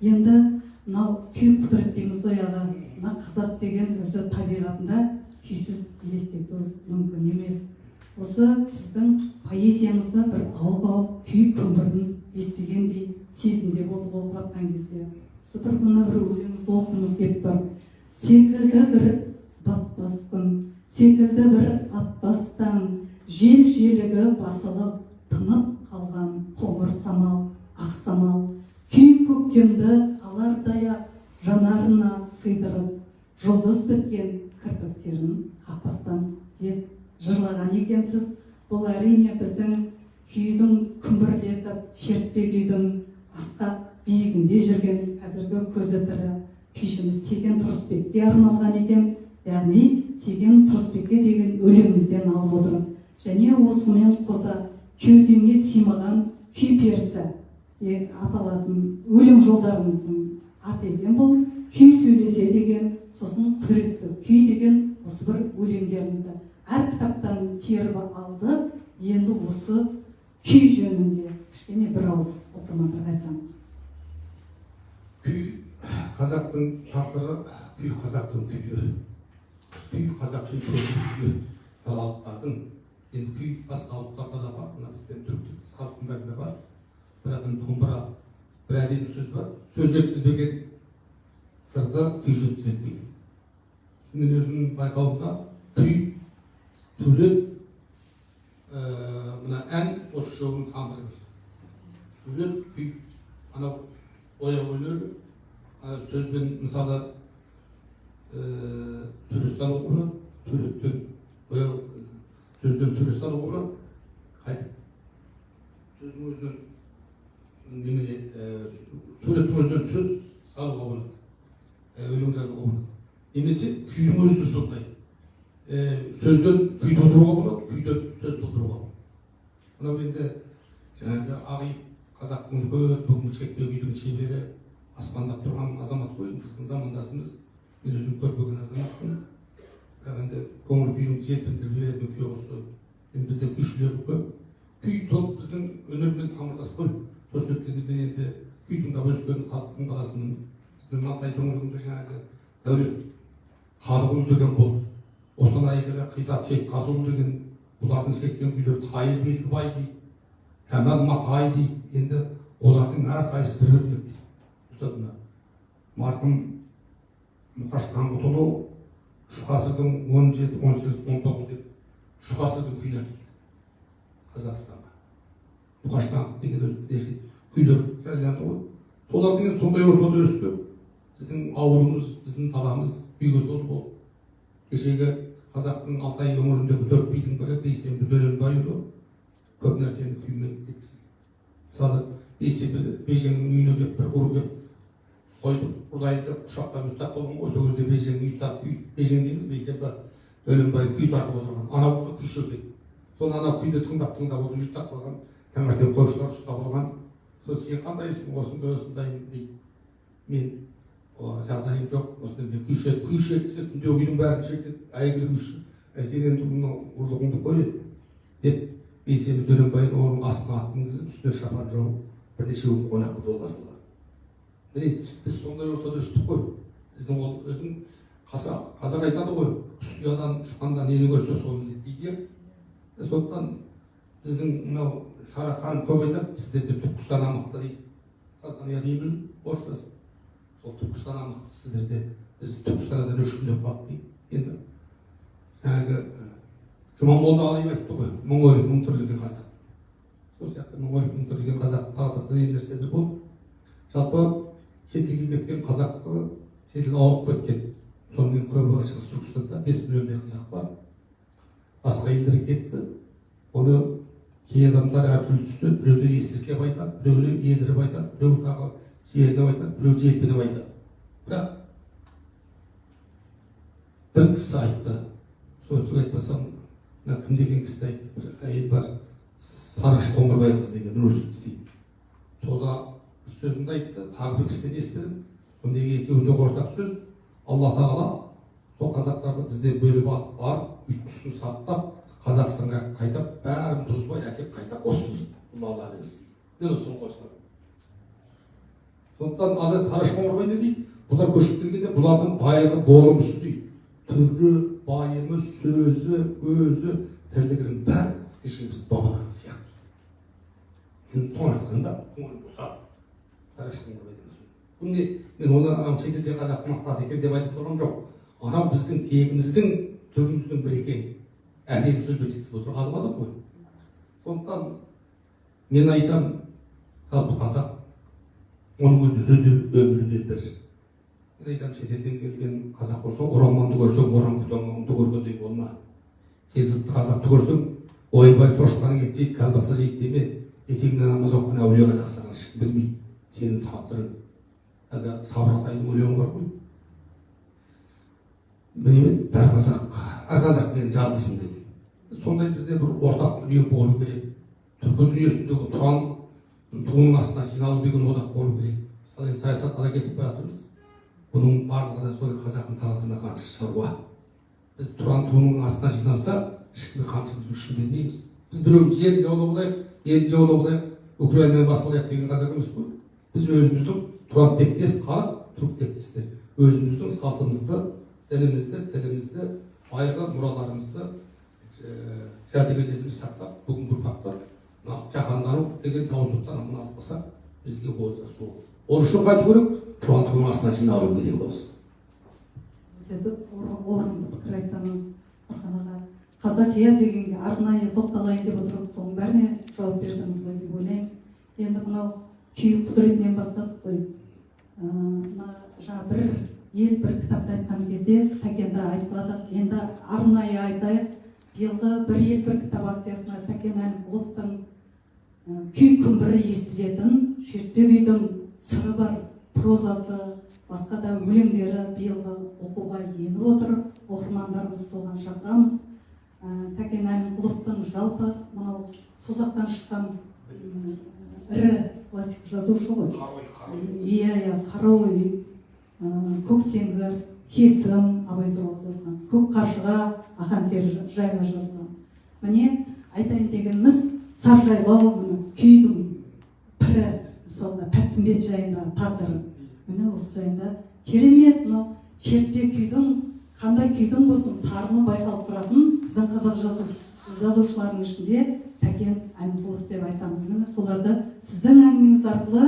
Енді мынау күй құдірет дейміз ғой аға. Мына қазақ деген өзі табиғатында күйсіз елестету мүмкін емес. Осы сіздің поэзияңызда бір ауық күй күмбірін естігендей сезімде болып оқып жатқан кезде бір мына бір өлеңіңізді оқығымыз келіп тұр. Секілді бір батпас күн, секілді бір атпастан, жел желігі басылып, тынып қалған қоңыр самал, ақ самал, күй көктемді алардай жанарына сыйдырып, жұлдыз біткен кірпіктерін қақпастан деп жырлаған екенсіз. Бұл әрине біздің күйдің күмбірлетіп, шертпе күйдің асқақ биігінде жүрген қазіргі көзі тірі күйшіміз Сеген Тұрысбекке арналған екен. Яғни Сеген Тұрысбекке деген өлеңімізден алып отырып, және осымен қоса кеудеңе сыймаған күй перісі аталатын өлең жолдарымыздың аты екен. Бұл күй сөйлесе деген, сосын құдіретті күй деген осы бір өлеңдерімізді әр кітаптан теріп алды. Енді осы күй жөнінде кішкене бір ауыз оқырмандарға айтсаңыз. Күй қазақтың тағдыры, күй қазақтың күйі. Күй қазақтың күйі, далалықтардың. Енді күй басқа халықтарда да бар, мына бізден түріктес халықтың бәрінде бар. Бірақ домбыра, бір әдемі сөз бар. Сөз жеткізбеген сырды күй жеткізеді деген. Мен өзімнің байқауымда күй, сурет, мына ән осы үшеуінің тамыры. Сурет, күй, анау бояу өнері, сөзбен мысалы сурет салуға болады, суреттен бояу, сөзден сурет салуға болады, қайтып сөздің өзінен суреттің өзінен сөз салуға болады, өлең жазуға болады. Немесе күйдің өзі де сондай. Сөзден күй тудыруға болады, күйден сөз тудыруға болады. Мынау енді жаңағы Ағайып қазақтың үлкен бүгінгі шекпе күйдің шебері аспандап тұрған азамат қой, біздің замандасымыз. Мен өзім көрмеген азаматпын. Бірақ енді көңіл күйін желпіндіріп беретін күй осы. Енді бізде күйшілер көп. Күй сол біздің өнермен тамырлас қой. Сосын өткенде мен енді күй тыңдап өскен халықтың баласымын. Біздің Алтай төңірегінде жаңағы Дәулет Қарғұл деген болды. Осыған әйгілі Қизат Шейхқасұлы деген бұлардың шеккен күйлері Тайыр Белгібай дейді, Кәмәл Матай дейді. Енді олардың әрқайсысы бір өрнек дейді. Ұстадына марқұм Мұқаш Қаңғұтұлы үш ғасырдың 17, 18, 19 деп үш ғасырдың күйін әкелді Қазақстанға. Мұқаш Қаңғұт деген күйлер жарияланды ғой. Солар деген сондай ортада өсті. Біздің ауылымыз, біздің даламыз күйге толы болды. Кешегі қазақтың Алтай өңіріндегі 4 бидің бірі Бейсенбі Дөненбайұлы көп нәрсені күймен жеткізді. Мысалы, Бейсенбі Бейжеңнің үйіне келіп бір ұры келіп қойды, ұрлайды, құшақтап ұйықтап болған ғой. Сол кезде Бейжеңнің ұйықтап күй, Бейжең дейміз, Бейсенбі Дөненбай күй тартып отырған. Анау күйші екен. Сол ана күйді тыңдап ол ұйықтап қалған. Таңертең қойшылар ұстап алған. Сол сен қандайсың, осындаймын дейді. Мен жағдайым жоқ, осында мен күйші түнде күйдің бәрін шертеді, әйгілі күйші. Сен енді мұны ұрлығыңды қой деп Бейсенбі Дөненбайдың оның астына ат мінгізіп, үстіне шапан жауып, бірнеше күн қонақ қылып жолға салған. Міне, біз сондай ортада өстік қой. Біздің ол өзің қазақ айтады ғой, құс ұядан ұшқанда нені көрсе соны дейді. Сондықтан біздің мынау Шара ханым көп айтады, сіздерде Түркістан амықты дейді. Сазания дейміз, орысшасы. Сол Түркістан амықты сіздерде, біз Түркістанадан өшкіндеп қалдық дейді. Енді жаңағы Жұманболда Алиев айтты ғой, мың өліп мың түрлеген қазақ. Сол сияқты мың өліп мың түрлеген қазақ тағдырда не нәрседе болды. Жалпы шетелге кеткен қазақты шетел ауып кеткен. Сонымен көбі Шығыс Түркістанда 5 миллиондай қазақ бар. Басқа елдерге кетті. Оны кей адамдар әртүрлі түсті. Біреулер есіркеп айтады, біреулер едіріп айтады, біреу тағы жерініп айтады, біреу желпініп айтады. Бірақ бір кісі айтты. Сөйтіп айтпасам, кім деген кісі айтты, бір әйел бар, Сараш Қоңырбай қыз деген Русинс дейді. Сода бір сөзімді айтты, тағы бір кісіден естідім. Сондегі екеуінде ортақ сөз, Алла Тағала сол қазақтарды бізден бөліп алып барып, ұйқысын саттап, Қазақстанға қайтап, бәрін бұзбай әкеп қайтап қосты. Бұл Алланың ісі. Мен осыны қосылам. Сондықтан Сараш Қоңырбай не дейді? Бұлар көшіп келгенде бұлардың байығы болымысы дейді. Түрі, байымы, сөзі, өзі, тірлігінің бәрі ішіміз бабаларымыз сияқты. Енді соны айтқанда, көңілім босады. Сараш Қоңырбай деген сөз. Бұл не? Мен оны анау шетелде қазақ мақтады екен деп айтып тұрған жоқ. Анау біздің тегіміздің, түбіміздің бір екен. Әдемі сөзбен жеткізіп отырып алмадық қой. Сондықтан мен айтам, жалпы қазақ оның өміріне бір. Мен айтам, шетелден келген қазақ болса, оралманды көрсең, орамды көргендей болма. Жергілікті қазақты көрсең, ойбай шошқаның ет жейді, колбаса жейді деме. Ертеңіне намаз оқыған әулие қазақстан ешкім білмейді. Сенің тағдырың. Әлгі Сабыртайдың өлеңі бар ғой. Міне әр қазақ менің жалғызым деген. Сондай бізде бір ортақ дүние болу керек. Түркі дүниесіндегі тұран туының астына жиналу деген одақ болу керек. Мысалы саясатқа кетіп баратырмыз. Бұның барлығы да сол қазақтың тағдырына қатысты шаруа. Біз тұран туының астына жиналса, ешкімге қамшымыз үшін бермейміз. Біз біреудің жерін жаулап алайық, елін жаулап алайық, Украинадан басып алайық деген қазақ емес қой. Біз өзіміздің тұран тектес халық, түрік тектестер. Өзіміздің салтымызды, дінімізді, тілімізді, байырғы мұраларымызды жәдігерлерімізді сақтап, бүгінгі ұрпақтар жаһандану деген жауыздықтан аман алып қалсақ, бізге бойда сол. Ол үшін қайту керек, тұран туының астына жиналу керек осы. Өте орынды пікір айтамыз Арқан аға. Қазақия дегенге арнайы тоқталайын деп отырып, соның бәріне жауап бердіңіз ғой деп ойлаймыз. Енді мынау күй құдіретінен бастадық қой. Жаңа бір ел бір кітапты айтқан кезде Тәкенді айтпадық. Енді арнайы айтайық. Биылғы бір ел бір кітап акциясына Тәкен Әлімқұловтың күй күмбірі естілетін, шертпе күйдің сыры бар прозасы, басқа да өлеңдері биылғы оқуға еніп отыр. Оқырмандарымыз соған шақырамыз. Тәкен Әлімқұловтың жалпы мынау созақтан шыққан ірі классик жазушы ғой. Иә, Қараой, Көксеңгір, Кесім абай туралы жазған, Көк қаршыға ақан сері жайлы жазған. Міне айтайын дегеніміз Саржайлау күйдің пірі, мысалы Тәттімбет жайында тағдыры. Міне осы жайында керемет мынау шертпе күйдің, қандай күйдің болсын сарыны байқалып тұратын біздің қазақ жазушыларының ішінде Тәкен Әлімқұлов деп айтамыз. Міне соларды сіздің әңгімеңіз арқылы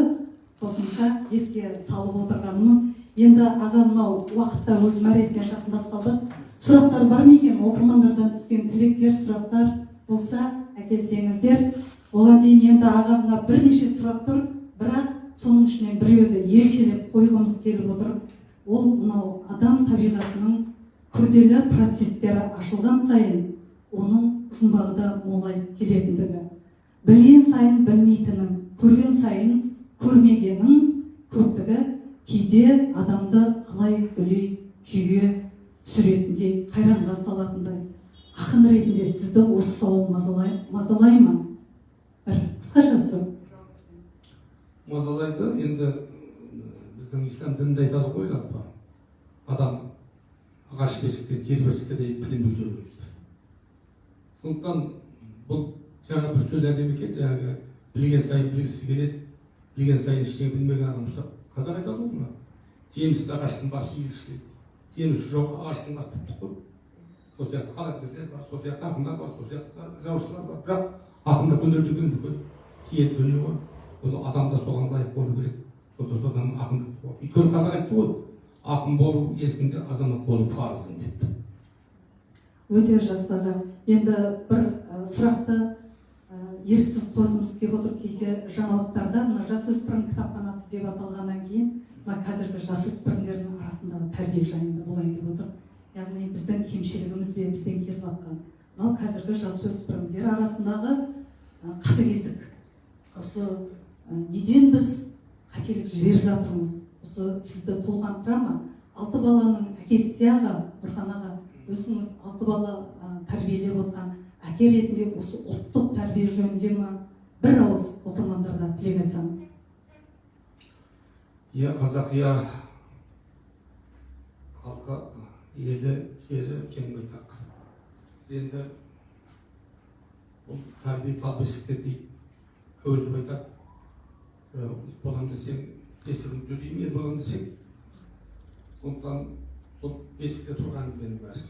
қосымша еске салып отырғанымыз. Енді аға мынау уақытта өз мәресіне жақындап қалдық. Сұрақтар бар ма екен? Оқырмандардан түскен тілектер, сұрақтар болса әкелсеңіздер. Оған дейін енді аға мына бірнеше сұрақ тұр, бірақ соның ішінен біреуді ерекшелеп қойғымыз келіп отыр. Ол мынау адам табиғатының күрделі процестері ашылған сайын оның жұмбағы да молайып келетіндігі. Білген сайын білмейтінін, көрген сайын көрмегенін көптігі кейде адамды қалай үлей күйге түсіретіндей, қайранға салатындай. Ақын ретінде сізді осы сауал мазалай ма? Бір қысқаша сұрақ. Мазалайды. Енді біздің ислам дінінде айтады ғой, жалпы адам ағаш бесікте, жер бесікте де білім өте біледі. Сондықтан бұл жаңа бір сөз әдемі екен, жаңағы білген сайын білгісі келеді, білген сайын ештеңе білмеген адам ұстап. Қазақ айтады ғой мына, жеміс ағаштың басы иіршіледі, жемісі жоқ ағаштың басы тіпті қой. Сол сияқты қаламгерлер бар, сол сияқты ақындар бар, сол сияқты жазушылар бар. Бірақ ақындық өнер деген бүкіл киелі дүние ғой. Ол адамда соған лайық болу керек. Содан ақындық болады. Өйткені қазақ айтты ғой, ақын болу еркінде, азамат болу парызың деп. Өте жақсы аға. Енді бір сұрақты еріксіз қойғымыз келіп отыр. Кеше жаңалықтарда мына жасөспірім кітапханасы деп аталғаннан кейін мына қазіргі жасөспірімдердің арасындағы тәрбие жайында болайын деп отыр. Яғни біздің кемшілігіміз бе бізден келіп жатқан мынау қазіргі жасөспірімдер арасындағы қатыгездік. Осы неден біз қателік жіберіп жатырмыз? Осы сізді толғандыра ма? 6 баланың әкесі де аға, Нұрхан аға, өзіңіз 6 бала тәрбиелеп отқан әке ретінде осы ұлттық тәрбие жөнінде ме бір ауыз оқырмандарға тілек айтсаңыз? Иә, қазақия халқы, елі, жері кең байтақ. Енді бұл тәрбие тал бесікте дейді. Өзі айтады, болам десең, бесігім сөйлеймін, ер болам десең. Сондықтан сол бесікте тұрған менің бәрі.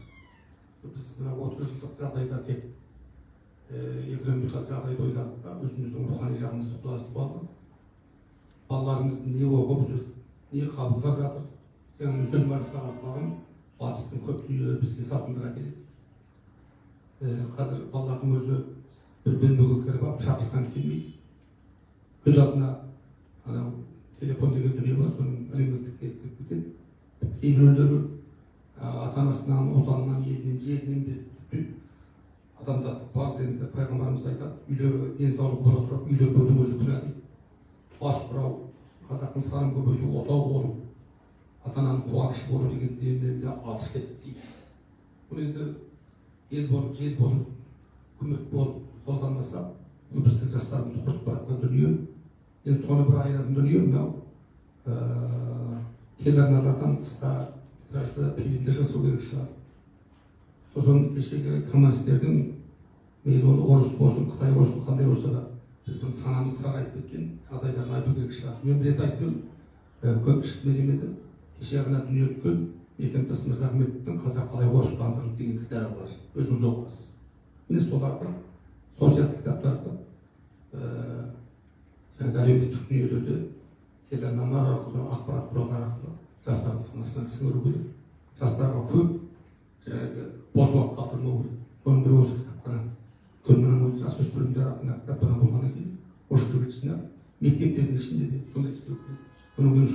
Біз мына 30 жылдық жағдайда тек экономикалық жағдайды ойладық та, өзіміздің рухани жағымызды құлазып алдық. Балаларымыз не оқып жүр, не қабылдап жатыр. Жаңа өздерім арасында қалып батыстың көп дүниелері бізге сатындыға келеді. Қазір балалардың өзі бір бөлмеге кіріп алып шақырсаң келмейді. Өз алдына телефон деген дүние бар, соның әлеуметтік кіріп кетеді. Кейбіреулері ата-анасынан, отанынан, елінен, жерінен безді. Адамзаттық парыз енді пайғамбарымыз айтады, үйлері денсаулық бола тұрып, үйлер бөлдің өзі күнә дейді. Бас бұрау, қазақтың сарын көбейту, отау болу, ата-ананың қуанышы болу дегендерден де алыс кетті дейді. Бұл енді ел болып, жер болып, үміт болып қолданмаса, бұл біздің жастарымызды құртып баратқан дүние. Енді соны бір айыратын дүние мынау телеарналардан қысқа метражды фильмдер жасау керек шығар. Сосын кешегі коммунистердің, мейлі ол орыс болсын, қытай болсын, қандай болса да біздің санамыз сарғайып кеткен жағдайларын айту керек шығар. Мен бір рет айтып көп шықпай демеді. Кеше ғана дүние өткен Мекемтас Мырзахметовтің «Қазақ қалай орыстандырылды» деген кітабы бар. Өзіңіз оқасыз. Міне соларды, сол сияқты кітаптарды әлеуметтік дүниелерде телеарналар арқылы, ақпарат құралдары арқылы жастардың санасына сіңіру керек. Жастарға көп бос уақыт қалдырмау керек. Соның бір осы кітапхана. Көрменің өзі жасөспірімдер атындағы кітапхана болғаннан кейін орыс тілін жинап, мектептердің ішінде де сондай істеу керек. Бұның өзі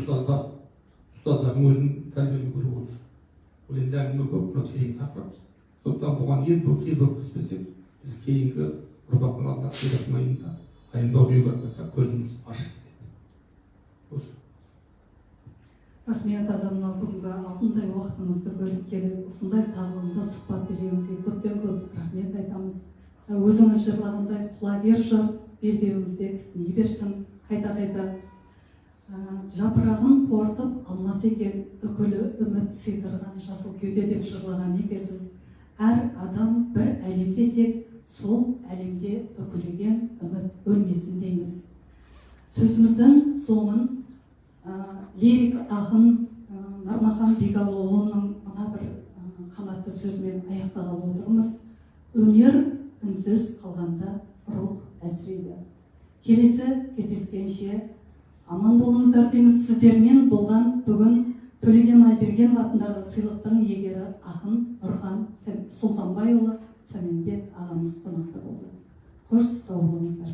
ұстаздардың өзін тәрбиелеу керек olur. Бұл енді әңгіме көп, мынау терең тақырып. Сондықтан бұған ел болып кіспесек, біз кейінгі ұрпақтың алдында келетін айында айымдау дүниеге атқансақ көзіміз ашық кетеді. Осы. Рахмет аға, мынау бүгінгі алтындай уақытыңызды бөліп келіп, осындай тағылымды сұхбат бергеніңізге көптен көп рахмет айтамыз. Өзіңіз жырлағандай құлагер жұрт белдеуіңізде кісіней берсін, қайта-қайта. Жапырағын қорытып алмас екен, үкілі үміт сыйдырған жасыл кеуде деп жырлаған екенсіз. Әр адам бір әлем десек, сол әлемде үкілеген үміт өлмесін дейміз. Сөзіміздің соңын лирик ақын Нармахан Бегалыұлының мына бір қанатты сөзімен аяқтағалы отырмыз. Өнер үнсіз қалғанда рух әлсірейді. Келесі кездескенше аман болыңыздар дейміз. Сіздермен болған бүгін Төлеген Айбергенов атындағы сыйлықтың иегері ақын Нұрхан Сұлтанбайұлы Сәменбет ағамыз қонақта болды. Қош сау болыңыздар.